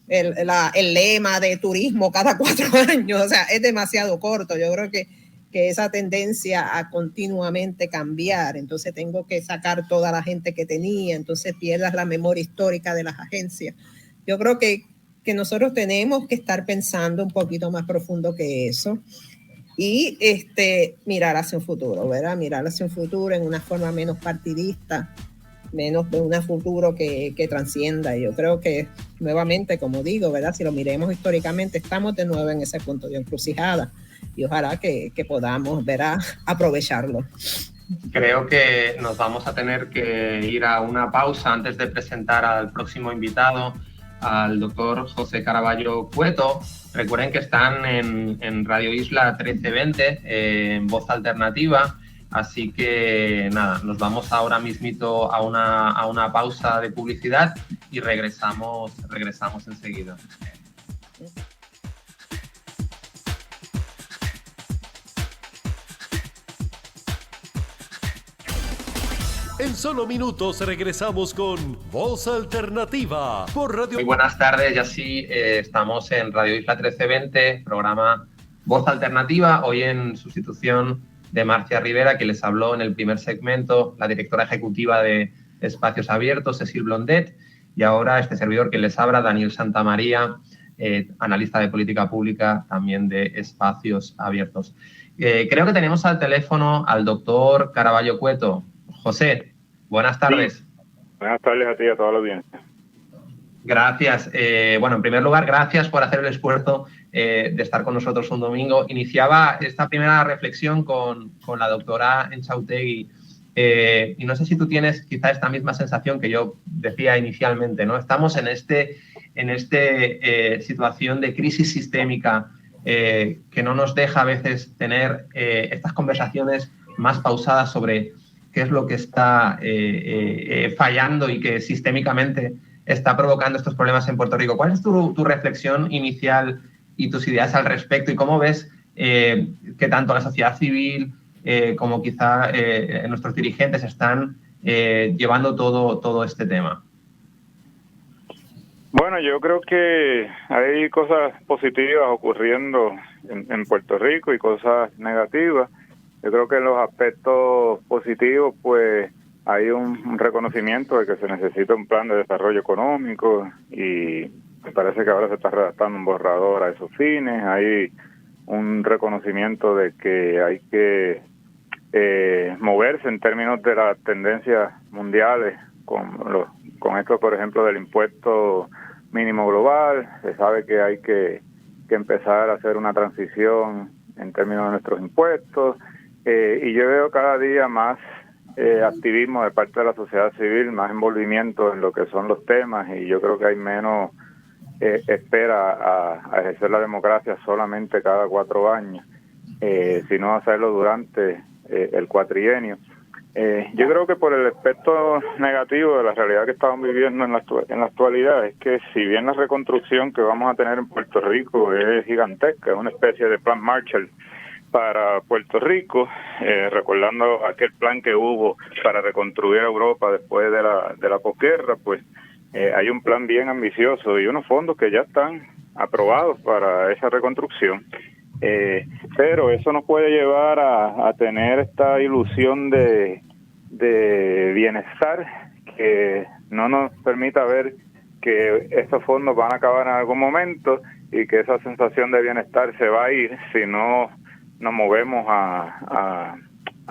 el lema de turismo cada 4 años. O sea, es demasiado corto. Yo creo que esa tendencia a continuamente cambiar, entonces tengo que sacar toda la gente que tenía, entonces pierdas la memoria histórica de las agencias. Yo creo que nosotros tenemos que estar pensando un poquito más profundo que eso. Y mirar hacia un futuro, ¿verdad? Mirar hacia un futuro en una forma menos partidista, menos de un futuro que trascienda. Y yo creo que, nuevamente, como digo, ¿verdad?, si lo miremos históricamente, estamos de nuevo en ese punto de encrucijada. Y ojalá que podamos, ¿verdad?, aprovecharlo. Creo que nos vamos a tener que ir a una pausa antes de presentar al próximo invitado, al doctor José Caraballo Cueto. Recuerden que están en Radio Isla 1320, en Voz Alternativa, así que nada, nos vamos ahora mismito a una pausa de publicidad y regresamos enseguida. En solo minutos regresamos con Voz Alternativa por Radio... Muy buenas tardes, ya sí, estamos en Radio Isla 1320, programa Voz Alternativa, hoy en sustitución de Marcia Rivera, que les habló en el primer segmento, la directora ejecutiva de Espacios Abiertos, Cecil Blondet, y ahora este servidor que les habla, Daniel Santamaría, analista de política pública, también de Espacios Abiertos. Creo que tenemos al teléfono al doctor Caraballo Cueto. José, buenas tardes. Sí. Buenas tardes a ti y a toda la audiencia. Gracias. Bueno, en primer lugar, gracias por hacer el esfuerzo de estar con nosotros un domingo. Iniciaba esta primera reflexión con la doctora Enchautegui y no sé si tú tienes quizá esta misma sensación que yo decía inicialmente, ¿no? Estamos en esta situación de crisis sistémica que no nos deja a veces tener estas conversaciones más pausadas sobre qué es lo que está fallando y que sistémicamente está provocando estos problemas en Puerto Rico. ¿Cuál es tu reflexión inicial y tus ideas al respecto? ¿Y cómo ves que tanto la sociedad civil como quizá nuestros dirigentes están llevando todo este tema? Bueno, yo creo que hay cosas positivas ocurriendo en Puerto Rico y cosas negativas. Yo creo que en los aspectos positivos, pues, hay un reconocimiento de que se necesita un plan de desarrollo económico y me parece que ahora se está redactando un borrador a esos fines. Hay un reconocimiento de que hay que moverse en términos de las tendencias mundiales con esto, por ejemplo, del impuesto mínimo global. Se sabe que hay que empezar a hacer una transición en términos de nuestros impuestos, y yo veo cada día más activismo de parte de la sociedad civil, más envolvimiento en lo que son los temas, y yo creo que hay menos espera a ejercer la democracia solamente cada 4 años, sino hacerlo durante el cuatrienio. Yo creo que por el aspecto negativo de la realidad que estamos viviendo en la actualidad es que si bien la reconstrucción que vamos a tener en Puerto Rico es gigantesca, es una especie de plan Marshall para Puerto Rico, recordando aquel plan que hubo para reconstruir Europa después de la posguerra, pues hay un plan bien ambicioso y unos fondos que ya están aprobados para esa reconstrucción. Pero eso nos puede llevar a tener esta ilusión de bienestar que no nos permita ver que estos fondos van a acabar en algún momento y que esa sensación de bienestar se va a ir si no nos movemos a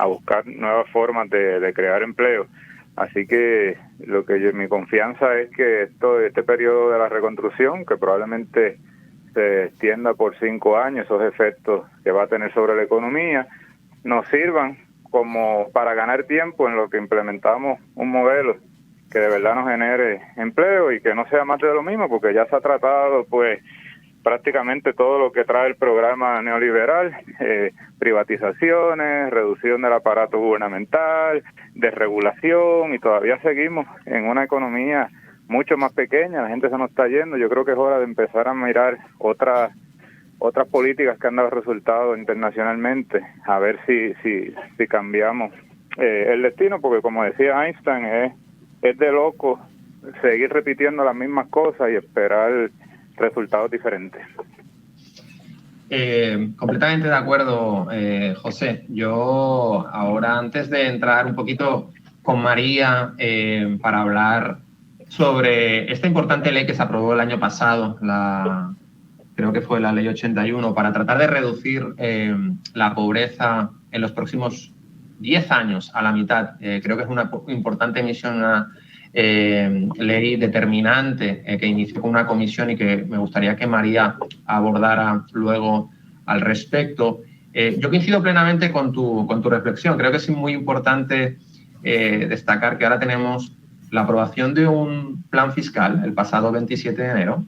buscar nuevas formas de crear empleo. Así que mi confianza es que este periodo de la reconstrucción, que probablemente se extienda por 5 años, esos efectos que va a tener sobre la economía, nos sirvan como para ganar tiempo en lo que implementamos un modelo que de verdad nos genere empleo y que no sea más de lo mismo, porque ya se ha tratado pues prácticamente todo lo que trae el programa neoliberal, privatizaciones, reducción del aparato gubernamental, desregulación, y todavía seguimos en una economía mucho más pequeña, la gente se nos está yendo. Yo creo que es hora de empezar a mirar otras políticas que han dado resultados internacionalmente, a ver si cambiamos el destino, porque como decía Einstein, es de loco seguir repitiendo las mismas cosas y esperar resultados diferentes. Completamente de acuerdo, José. Yo ahora, antes de entrar un poquito con María para hablar sobre esta importante ley que se aprobó el año pasado, creo que fue la ley 81, para tratar de reducir la pobreza en los próximos 10 años a la mitad. Creo que es una importante misión, una ley determinante que inició con una comisión y que me gustaría que María abordara luego al respecto. Yo coincido plenamente con tu reflexión. Creo que es muy importante destacar que ahora tenemos la aprobación de un plan fiscal el pasado 27 de enero,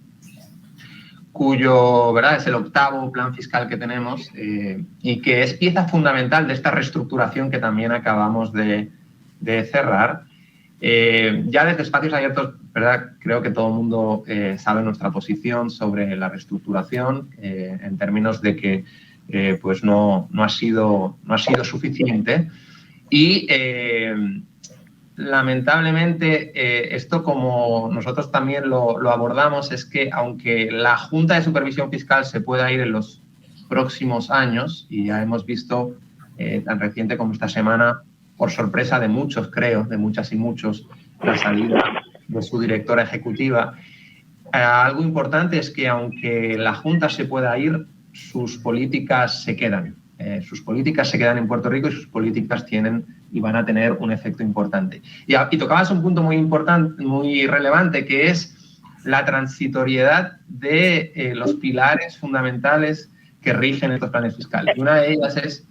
cuyo, ¿verdad?, es el 8º plan fiscal que tenemos y que es pieza fundamental de esta reestructuración que también acabamos de cerrar. Ya desde Espacios Abiertos, ¿verdad?, creo que todo el mundo sabe nuestra posición sobre la reestructuración en términos de que pues no ha sido suficiente y lamentablemente esto, como nosotros también lo abordamos, es que aunque la Junta de Supervisión Fiscal se pueda ir en los próximos años, y ya hemos visto tan reciente como esta semana, por sorpresa de muchos, creo, de muchas y muchos, la salida de su directora ejecutiva. Algo importante es que aunque la Junta se pueda ir, sus políticas se quedan. Sus políticas se quedan en Puerto Rico y sus políticas tienen y van a tener un efecto importante. Y tocabas un punto muy importante, muy relevante, que es la transitoriedad de los pilares fundamentales que rigen estos planes fiscales. Y una de ellas es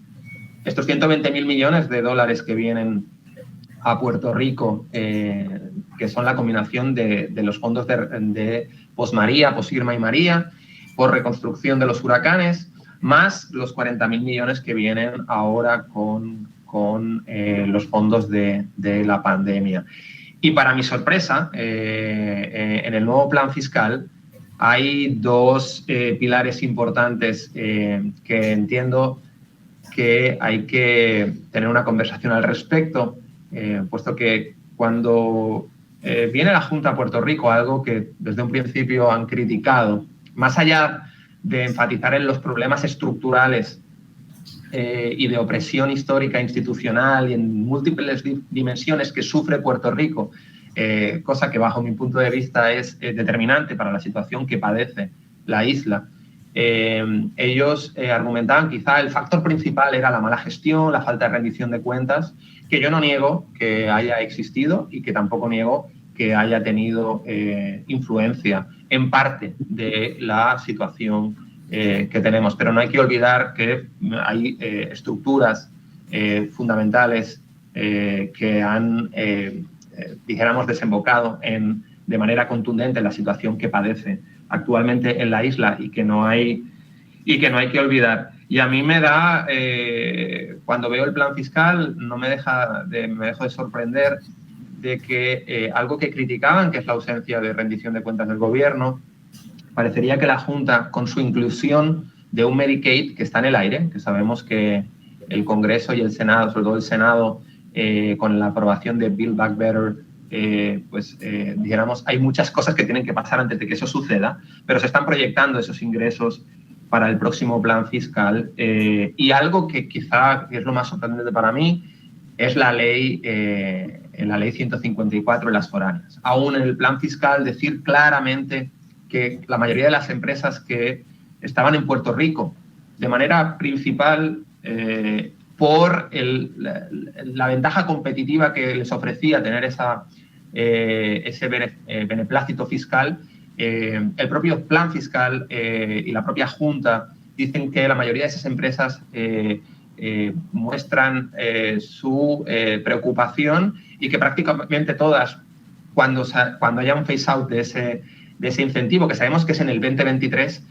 estos 120.000 millones de dólares que vienen a Puerto Rico, que son la combinación de los fondos de Posmaría, Posirma y María, por reconstrucción de los huracanes, más los 40.000 millones que vienen ahora con los fondos de la pandemia. Y para mi sorpresa, en el nuevo plan fiscal hay dos pilares importantes que entiendo que hay que tener una conversación al respecto, puesto que cuando viene la Junta a Puerto Rico, algo que desde un principio han criticado, más allá de enfatizar en los problemas estructurales y de opresión histórica institucional y en múltiples dimensiones que sufre Puerto Rico, cosa que bajo mi punto de vista es determinante para la situación que padece la isla. Ellos argumentaban quizá el factor principal era la mala gestión, la falta de rendición de cuentas, que yo no niego que haya existido y que tampoco niego que haya tenido influencia en parte de la situación que tenemos. Pero no hay que olvidar que hay estructuras fundamentales que han, dijéramos, desembocado de manera contundente en la situación que padece actualmente en la isla y que no hay que olvidar. Y a mí me da, cuando veo el plan fiscal, me dejo de sorprender de que algo que criticaban, que es la ausencia de rendición de cuentas del gobierno, parecería que la Junta, con su inclusión de un Medicaid que está en el aire, que sabemos que el Congreso y el Senado, sobre todo el Senado, con la aprobación de Build Back Better, dijéramos, hay muchas cosas que tienen que pasar antes de que eso suceda, pero se están proyectando esos ingresos para el próximo plan fiscal. Y algo que quizá es lo más sorprendente para mí es la ley 154 de las foráneas. Aún en el plan fiscal decir claramente que la mayoría de las empresas que estaban en Puerto Rico, de manera principal por la ventaja competitiva que les ofrecía tener ese beneplácito fiscal, el propio plan fiscal y la propia Junta dicen que la mayoría de esas empresas muestran su preocupación y que prácticamente todas, cuando haya un phase-out de ese incentivo, que sabemos que es en el 2023,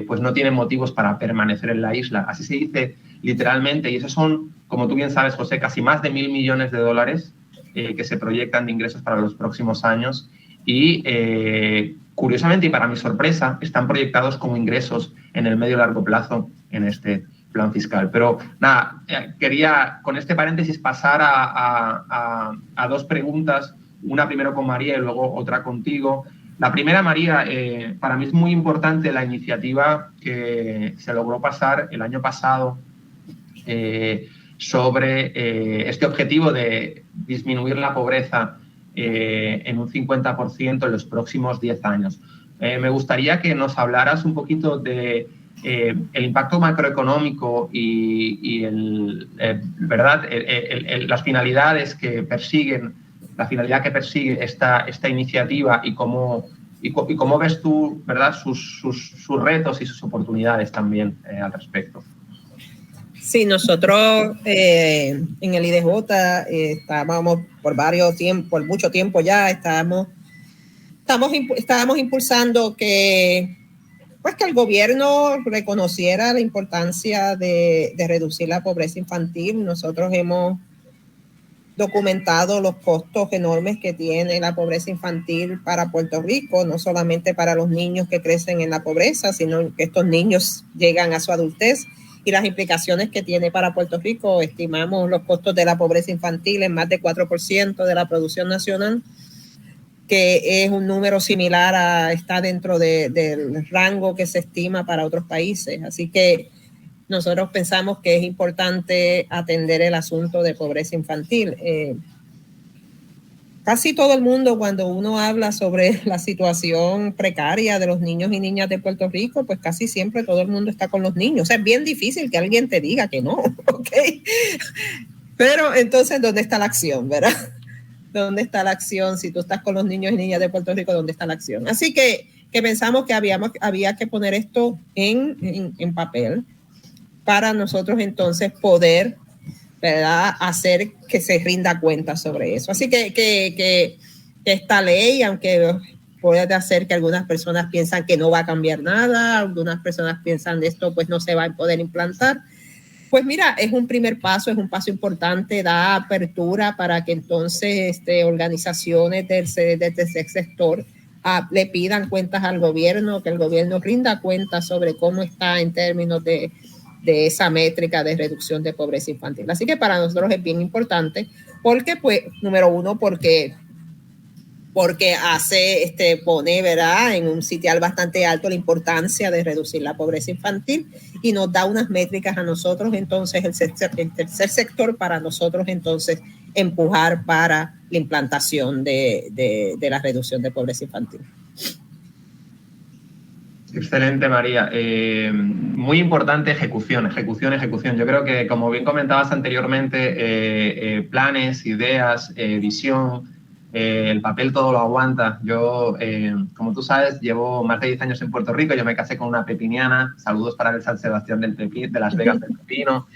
pues no tienen motivos para permanecer en la isla. Así se dice literalmente, y esos son, como tú bien sabes, José, casi más de $1.000 millones que se proyectan de ingresos para los próximos años y, curiosamente y para mi sorpresa, están proyectados como ingresos en el medio y largo plazo en este plan fiscal. Pero nada, quería con este paréntesis pasar a dos preguntas, una primero con María y luego otra contigo. La primera, María, para mí es muy importante la iniciativa que se logró pasar el año pasado sobre este objetivo de disminuir la pobreza en un 50% en los próximos 10 años. Me gustaría que nos hablaras un poquito de el impacto macroeconómico y las finalidades que persiguen, la finalidad que persigue esta iniciativa y cómo ves tú, ¿verdad?, sus retos y sus oportunidades también al respecto. Sí, nosotros en el IDJ estábamos por mucho tiempo ya, estábamos impulsando que el gobierno reconociera la importancia de reducir la pobreza infantil. Nosotros hemos documentado los costos enormes que tiene la pobreza infantil para Puerto Rico, no solamente para los niños que crecen en la pobreza, sino que estos niños llegan a su adultez y las implicaciones que tiene para Puerto Rico. Estimamos los costos de la pobreza infantil en más de 4% de la producción nacional, que es un número similar está dentro del rango que se estima para otros países. Así que nosotros pensamos que es importante atender el asunto de pobreza infantil. Casi todo el mundo, cuando uno habla sobre la situación precaria de los niños y niñas de Puerto Rico, pues casi siempre todo el mundo está con los niños. O sea, es bien difícil que alguien te diga que no, ¿ok? Pero entonces, ¿dónde está la acción, verdad? ¿Dónde está la acción? Si tú estás con los niños y niñas de Puerto Rico, ¿dónde está la acción? Así que pensamos que había que poner esto en papel para nosotros entonces poder, ¿verdad?, hacer que se rinda cuenta sobre eso. Así que esta ley, aunque puede hacer que algunas personas piensan que no va a cambiar nada, algunas personas piensan de esto pues no se va a poder implantar. Pues mira, es un primer paso, es un paso importante, da apertura para que entonces organizaciones del tercer sector le pidan cuentas al gobierno, que el gobierno rinda cuentas sobre cómo está en términos de esa métrica de reducción de pobreza infantil. Así que para nosotros es bien importante, porque pues, número uno, porque pone, ¿verdad?, en un sitial bastante alto la importancia de reducir la pobreza infantil y nos da unas métricas a nosotros, entonces, el tercer sector, para nosotros, entonces, empujar para la implantación de la reducción de pobreza infantil. Excelente, María. Muy importante ejecución. Yo creo que, como bien comentabas anteriormente, planes, ideas, visión, el papel todo lo aguanta. Yo, como tú sabes, llevo más de 10 años en Puerto Rico. Yo me casé con una pepiniana. Saludos para el San Sebastián de Las Vegas del Pepino.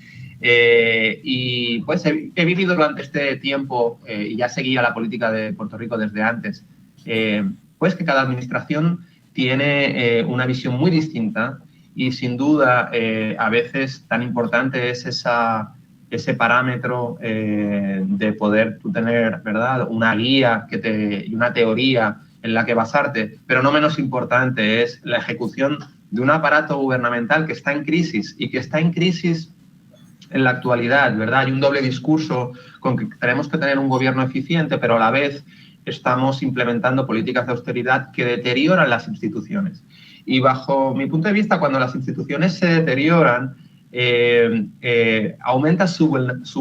Y pues he vivido durante este tiempo, y ya seguía la política de Puerto Rico desde antes, pues que cada administración tiene una visión muy distinta y sin duda a veces tan importante es ese parámetro de poder tú tener, ¿verdad?, una guía y una teoría en la que basarte, pero no menos importante es la ejecución de un aparato gubernamental que está en crisis y que está en crisis en la actualidad, ¿verdad? Hay un doble discurso con que tenemos que tener un gobierno eficiente, pero a la vez estamos implementando políticas de austeridad que deterioran las instituciones. Y bajo mi punto de vista, cuando las instituciones se deterioran, aumenta su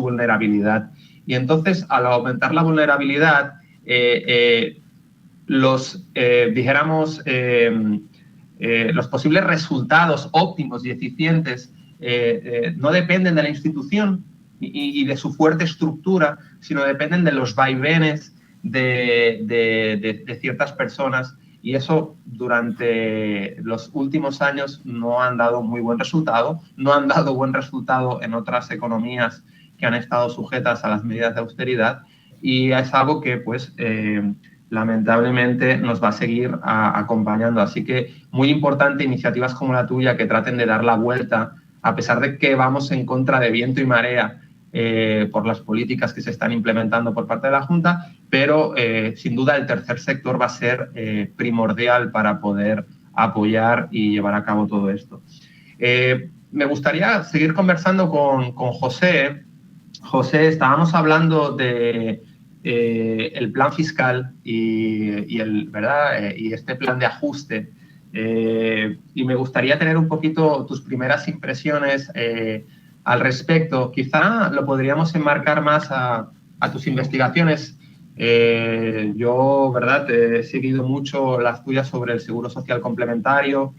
vulnerabilidad. Y entonces, al aumentar la vulnerabilidad, los posibles resultados óptimos y eficientes no dependen de la institución y de su fuerte estructura, sino dependen de los vaivenes de ciertas personas, y eso durante los últimos años no han dado muy buen resultado, no han dado buen resultado en otras economías que han estado sujetas a las medidas de austeridad, y es algo que pues lamentablemente nos va a seguir acompañando. Así que muy importante iniciativas como la tuya que traten de dar la vuelta, a pesar de que vamos en contra de viento y marea por las políticas que se están implementando por parte de la Junta, pero sin duda el tercer sector va a ser primordial para poder apoyar y llevar a cabo todo esto. Me gustaría seguir conversando con José. José, estábamos hablando de el plan fiscal y este plan de ajuste, y me gustaría tener un poquito tus primeras impresiones al respecto. Quizá lo podríamos enmarcar más a tus investigaciones. Yo, ¿verdad?, he seguido mucho las tuyas sobre el seguro social complementario,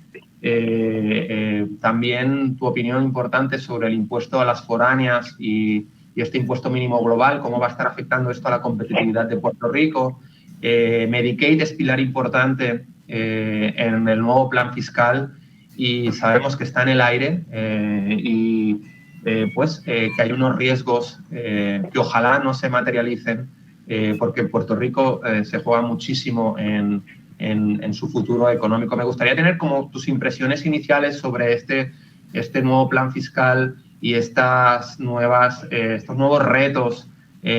también tu opinión importante sobre el impuesto a las foráneas y este impuesto mínimo global, cómo va a estar afectando esto a la competitividad de Puerto Rico. Medicaid es pilar importante en el nuevo plan fiscal y sabemos que está en el aire que hay unos riesgos que ojalá no se materialicen, porque Puerto Rico se juega muchísimo en su futuro económico. Me gustaría tener como tus impresiones iniciales sobre este nuevo plan fiscal y estos nuevos retos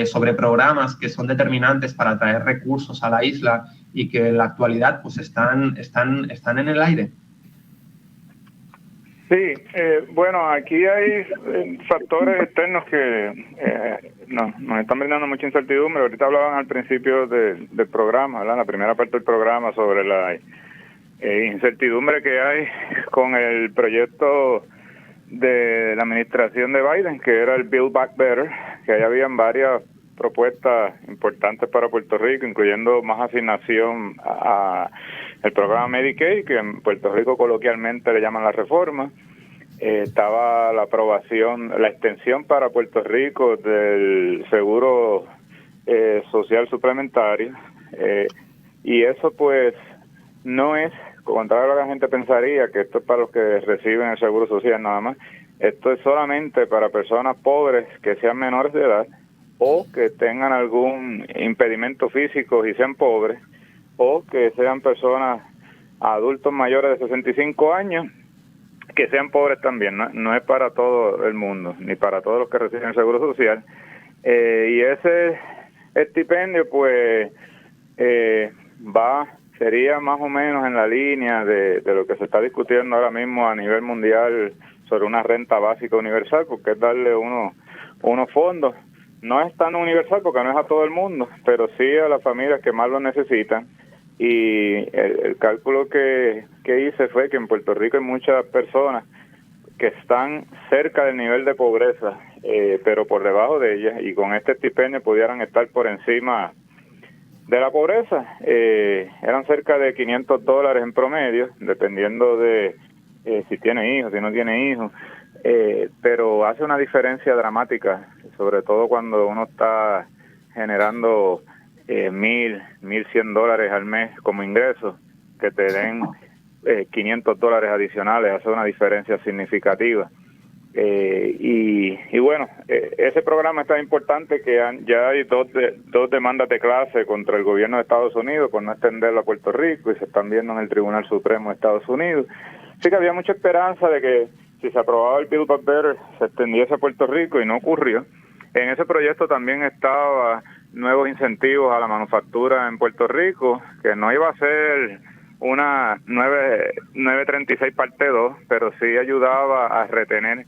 sobre programas que son determinantes para atraer recursos a la isla y que en la actualidad pues están en el aire. Sí, bueno, aquí hay factores externos que nos están brindando mucha incertidumbre. Ahorita hablaban al principio del programa, ¿verdad? La primera parte del programa sobre la incertidumbre que hay con el proyecto de la administración de Biden, que era el Build Back Better, que ahí habían varias propuestas importantes para Puerto Rico, incluyendo más asignación a el programa Medicaid, que en Puerto Rico coloquialmente le llaman la reforma. Estaba la aprobación, la extensión para Puerto Rico del seguro social suplementario, y eso pues no es, contrario a lo que la gente pensaría, que esto es para los que reciben el seguro social nada más. Esto es solamente para personas pobres que sean menores de edad o que tengan algún impedimento físico y sean pobres, o que sean personas, adultos mayores de 65 años, que sean pobres también. No es para todo el mundo, ni para todos los que reciben el Seguro Social. Y ese estipendio, pues, sería más o menos en la línea de lo que se está discutiendo ahora mismo a nivel mundial sobre una renta básica universal, porque es darle unos fondos. No es tan universal porque no es a todo el mundo, pero sí a las familias que más lo necesitan. Y el cálculo que hice fue que en Puerto Rico hay muchas personas que están cerca del nivel de pobreza, pero por debajo de ellas, y con este estipendio pudieran estar por encima de la pobreza. Eran cerca de $500 en promedio, dependiendo de si tiene hijos, si no tiene hijos, pero hace una diferencia dramática, sobre todo cuando uno está generando $1,100 al mes como ingreso, que te den $500 adicionales, hace una diferencia significativa. Y bueno, ese programa es tan importante que ya hay dos demandas de clase contra el gobierno de Estados Unidos por no extenderlo a Puerto Rico, y se están viendo en el Tribunal Supremo de Estados Unidos. Así que había mucha esperanza de que si se aprobaba el Build Back Better se extendiese a Puerto Rico, y no ocurrió. En ese proyecto también estaba nuevos incentivos a la manufactura en Puerto Rico, que no iba a ser una 936 parte 2, pero sí ayudaba a retener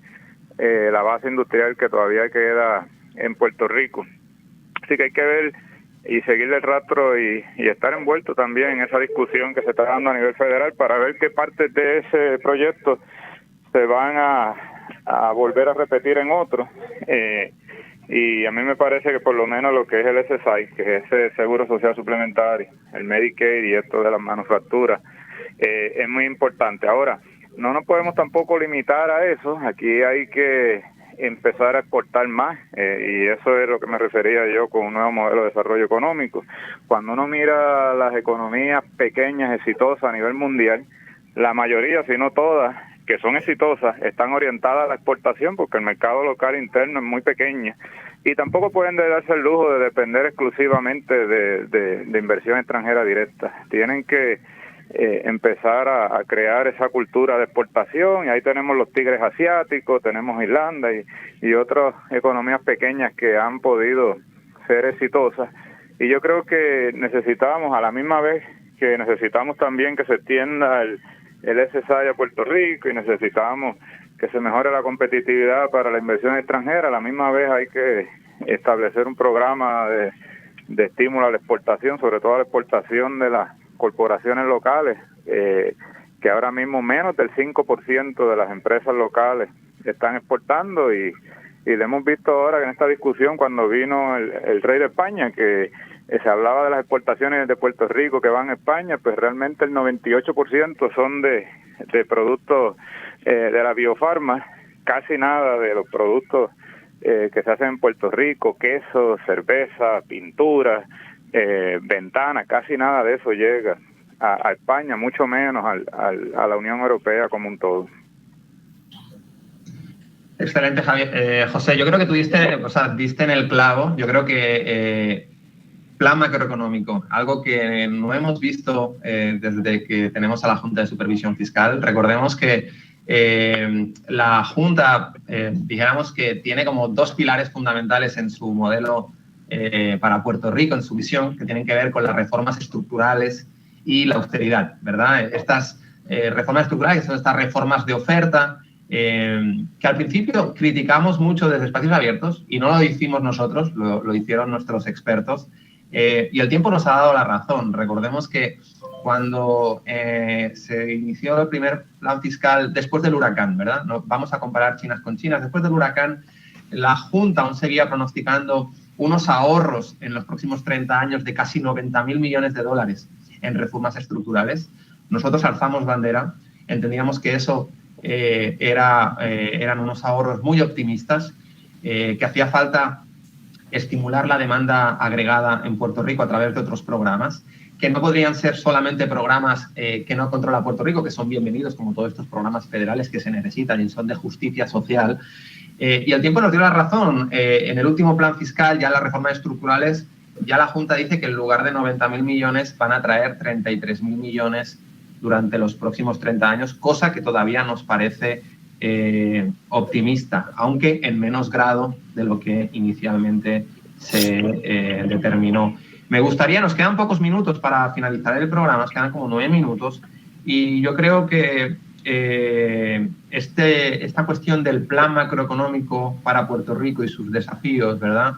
la base industrial que todavía queda en Puerto Rico. Así que hay que ver y seguirle el rastro y estar envuelto también en esa discusión que se está dando a nivel federal para ver qué partes de ese proyecto se van a volver a repetir en otros. Y a mí me parece que por lo menos lo que es el SSI, que es ese Seguro Social Suplementario, el Medicaid y esto de las manufacturas, es muy importante. Ahora, no nos podemos tampoco limitar a eso. Aquí hay que empezar a exportar más, y eso es lo que me refería yo con un nuevo modelo de desarrollo económico. Cuando uno mira las economías pequeñas exitosas a nivel mundial, la mayoría, si no todas, que son exitosas, están orientadas a la exportación porque el mercado local interno es muy pequeño, y tampoco pueden darse el lujo de depender exclusivamente de inversión extranjera directa. Tienen que empezar a crear esa cultura de exportación, y ahí tenemos los tigres asiáticos, tenemos Irlanda y otras economías pequeñas que han podido ser exitosas. Y yo creo que necesitamos, a la misma vez que necesitamos también que se extienda el SSI a Puerto Rico, y necesitamos que se mejore la competitividad para la inversión extranjera, a la misma vez hay que establecer un programa de estímulo a la exportación, sobre todo a la exportación de las corporaciones locales, que ahora mismo menos del 5% de las empresas locales están exportando, y lo hemos visto ahora en esta discusión cuando vino el rey de España, que se hablaba de las exportaciones de Puerto Rico que van a España, pues realmente el 98% son de productos de la biofarma, casi nada de los productos que se hacen en Puerto Rico, queso, cerveza, pintura, ventanas, casi nada de eso llega a España, mucho menos a la Unión Europea como un todo. Excelente, Javier. José, yo creo que tú diste en el clavo. Yo creo que plan macroeconómico, algo que no hemos visto desde que tenemos a la Junta de Supervisión Fiscal. Recordemos que la Junta, dijéramos que tiene como dos pilares fundamentales en su modelo para Puerto Rico, en su visión, que tienen que ver con las reformas estructurales y la austeridad, ¿verdad? Estas reformas estructurales son estas reformas de oferta que al principio criticamos mucho desde Espacios Abiertos, y no lo hicimos nosotros, lo hicieron nuestros expertos, y el tiempo nos ha dado la razón. Recordemos que cuando se inició el primer plan fiscal después del huracán, ¿verdad? No, vamos a comparar chinas con chinas. Después del huracán, la Junta aún seguía pronosticando unos ahorros en los próximos 30 años de casi $90.000 millones en reformas estructurales. Nosotros alzamos bandera, entendíamos que eso eran unos ahorros muy optimistas, que hacía falta estimular la demanda agregada en Puerto Rico a través de otros programas, que no podrían ser solamente programas que no controla Puerto Rico, que son bienvenidos como todos estos programas federales que se necesitan y son de justicia social. Y el tiempo nos dio la razón. En el último plan fiscal ya las reformas estructurales ya la Junta dice que en lugar de 90.000 millones van a traer 33.000 millones durante los próximos 30 años, cosa que todavía nos parece optimista, aunque en menos grado de lo que inicialmente se determinó. Me gustaría, nos quedan pocos minutos para finalizar el programa, nos quedan como 9 minutos, y yo creo que esta cuestión del plan macroeconómico para Puerto Rico y sus desafíos, ¿verdad?,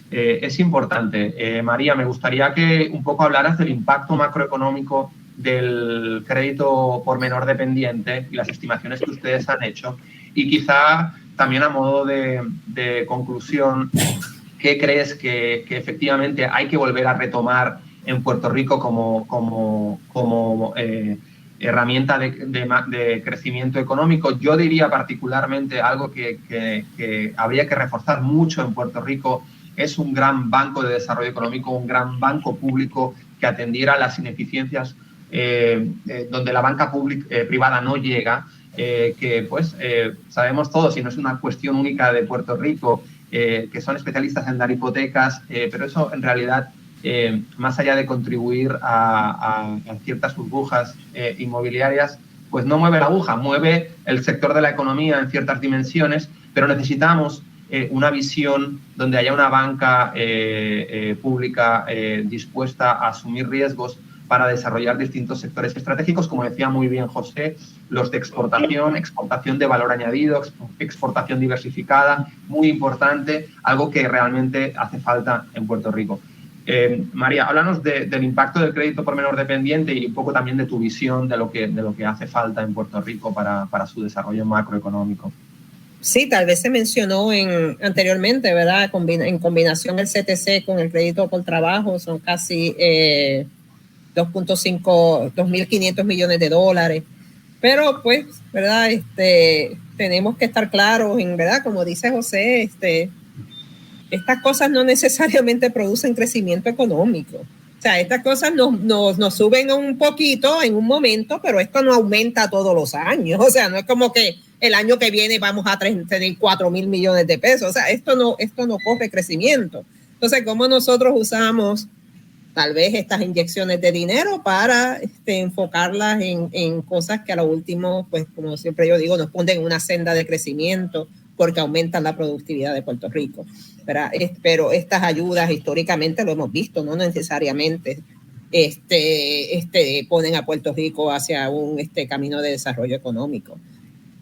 es importante. María, me gustaría que un poco hablaras del impacto macroeconómico del crédito por menor dependiente y las estimaciones que ustedes han hecho, y quizá también a modo de conclusión, ¿qué crees que efectivamente hay que volver a retomar en Puerto Rico como herramienta de crecimiento económico? Yo diría particularmente algo que habría que reforzar mucho en Puerto Rico, es un gran banco de desarrollo económico, un gran banco público que atendiera las ineficiencias donde la banca privada no llega, que pues sabemos todos, y no es una cuestión única de Puerto Rico, que son especialistas en dar hipotecas, pero eso en realidad, más allá de contribuir a ciertas burbujas inmobiliarias, pues no mueve la aguja, mueve el sector de la economía en ciertas dimensiones, pero necesitamos una visión donde haya una banca pública dispuesta a asumir riesgos para desarrollar distintos sectores estratégicos, como decía muy bien José, los de exportación de valor añadido, exportación diversificada, muy importante, algo que realmente hace falta en Puerto Rico. María, háblanos del impacto del crédito por menor dependiente y un poco también de tu visión de lo que hace falta en Puerto Rico para su desarrollo macroeconómico. Sí, tal vez se mencionó anteriormente, ¿verdad? En combinación el CTC con el crédito por trabajo son casi 2.500 millones de dólares. Pero pues, ¿verdad? Tenemos que estar claros en, ¿verdad? Como dice José, estas cosas no necesariamente producen crecimiento económico. O sea, estas cosas nos suben un poquito en un momento, pero esto no aumenta todos los años. O sea, no es como que el año que viene vamos a tener 4.000 millones de pesos. O sea, esto no corre crecimiento. Entonces, ¿cómo nosotros usamos tal vez estas inyecciones de dinero para enfocarlas en cosas que a lo último, pues como siempre yo digo, nos ponen en una senda de crecimiento porque aumentan la productividad de Puerto Rico? Pero estas ayudas históricamente lo hemos visto, no necesariamente ponen a Puerto Rico hacia un camino de desarrollo económico.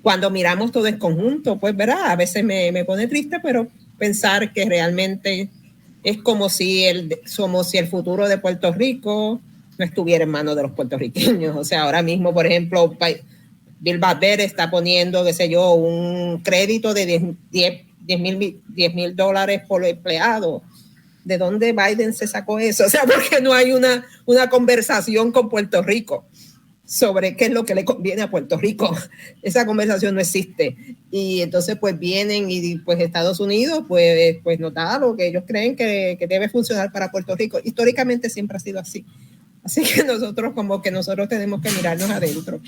Cuando miramos todo en conjunto, pues ¿verdad? A veces me pone triste, pero pensar que realmente es como si el futuro de Puerto Rico no estuviera en manos de los puertorriqueños. O sea, ahora mismo, por ejemplo, Bill Barber está poniendo, qué sé yo, un crédito de $10,000 por empleado. ¿De dónde Biden se sacó eso? O sea, porque no hay una conversación con Puerto Rico sobre qué es lo que le conviene a Puerto Rico. Esa conversación no existe. Y entonces pues vienen y pues Estados Unidos pues nos da lo que ellos creen que debe funcionar para Puerto Rico. Históricamente siempre ha sido así. Así que nosotros tenemos que mirarnos adentro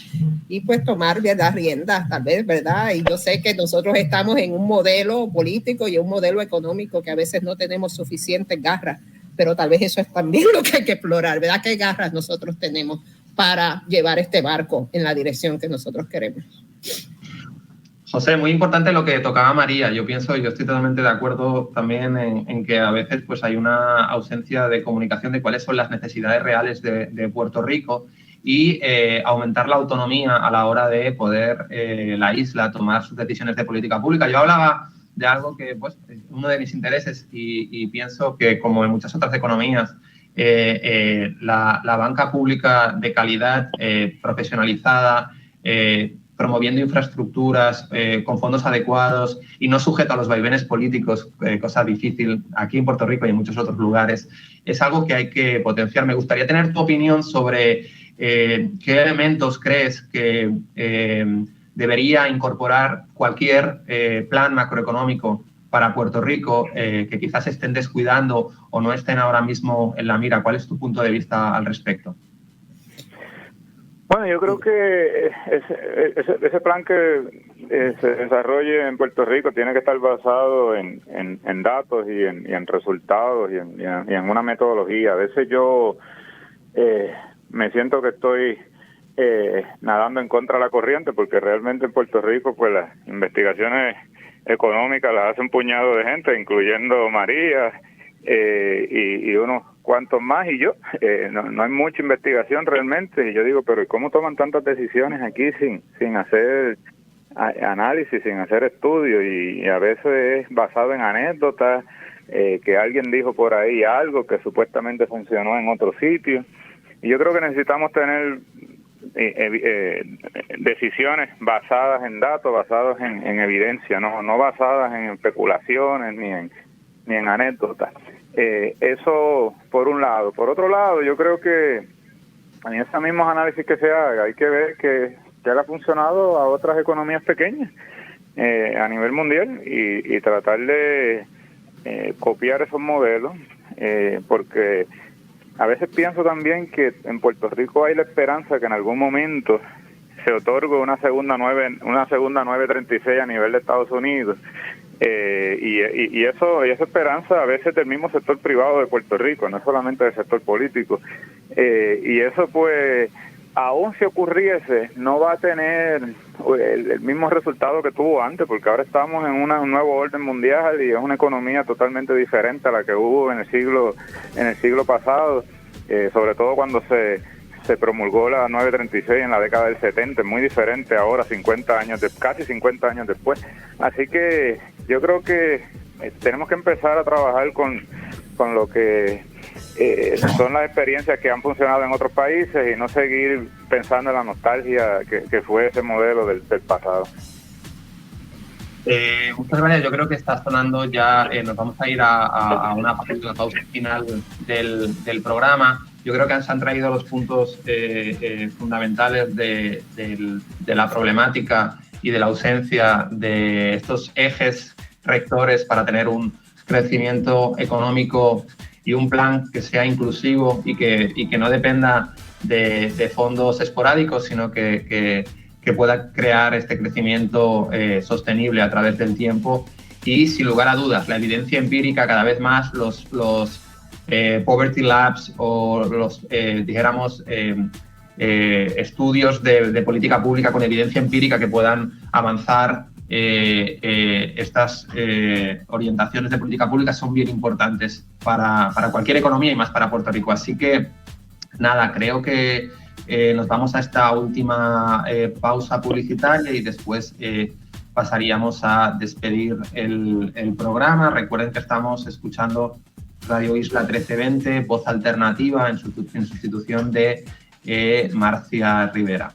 y pues tomar las riendas, tal vez, ¿verdad? Y yo sé que nosotros estamos en un modelo político y un modelo económico que a veces no tenemos suficientes garras, pero tal vez eso es también lo que hay que explorar, ¿verdad? ¿Qué garras nosotros tenemos para llevar este barco en la dirección que nosotros queremos? José, muy importante lo que tocaba María. Yo estoy totalmente de acuerdo también en que a veces pues hay una ausencia de comunicación de cuáles son las necesidades reales de Puerto Rico y aumentar la autonomía a la hora de poder la isla tomar sus decisiones de política pública. Yo hablaba de algo que pues uno de mis intereses y pienso que como en muchas otras economías, la banca pública de calidad, profesionalizada, promoviendo infraestructuras con fondos adecuados y no sujeto a los vaivenes políticos, cosa difícil aquí en Puerto Rico y en muchos otros lugares, es algo que hay que potenciar. Me gustaría tener tu opinión sobre qué elementos crees que debería incorporar cualquier plan macroeconómico para Puerto Rico que quizás estén descuidando o no estén ahora mismo en la mira. ¿Cuál es tu punto de vista al respecto? Bueno, yo creo que ese plan que se desarrolle en Puerto Rico tiene que estar basado en datos y en resultados y en una metodología. A veces yo me siento que estoy nadando en contra de la corriente, porque realmente en Puerto Rico pues las investigaciones económicas las hace un puñado de gente, incluyendo María y unos cuantos más y yo. No hay mucha investigación realmente, y yo digo, pero ¿cómo toman tantas decisiones aquí sin hacer análisis, sin hacer estudios? Y a veces es basado en anécdotas, que alguien dijo por ahí algo que supuestamente funcionó en otro sitio. Y yo creo que necesitamos tener decisiones basadas en datos, basadas en evidencia, no basadas en especulaciones ni en anécdotas. Eso por un lado. Por otro lado, yo creo que en esos mismos análisis que se haga hay que ver que ya le ha funcionado a otras economías pequeñas a nivel mundial y tratar de copiar esos modelos, porque a veces pienso también que en Puerto Rico hay la esperanza que en algún momento se otorgue una segunda 936 a nivel de Estados Unidos, y esa esperanza a veces del mismo sector privado de Puerto Rico, no solamente del sector político, y eso pues aún si ocurriese no va a tener el mismo resultado que tuvo antes, porque ahora estamos en un nuevo orden mundial y es una economía totalmente diferente a la que hubo en el siglo pasado, sobre todo cuando se promulgó la 936 en la década del 70, es muy diferente ahora, casi 50 años después. Así que yo creo que tenemos que empezar a trabajar con lo que son las experiencias que han funcionado en otros países y no seguir pensando en la nostalgia que fue ese modelo del pasado. Muchas gracias. Yo creo que está sonando ya, nos vamos a ir a una pausa final del programa. Yo creo que se han traído los puntos fundamentales de la problemática y de la ausencia de estos ejes rectores para tener un crecimiento económico y un plan que sea inclusivo y que no dependa de fondos esporádicos, sino que pueda crear este crecimiento sostenible a través del tiempo. Y sin lugar a dudas, la evidencia empírica cada vez más, los Poverty Labs o los, estudios de política pública con evidencia empírica que puedan avanzar estas orientaciones de política pública son bien importantes para cualquier economía y más para Puerto Rico. Así que, nada, creo que nos vamos a esta última pausa publicitaria y después pasaríamos a despedir el programa. Recuerden que estamos escuchando Radio Isla 1320, Voz Alternativa, en sustitución de Marcia Rivera.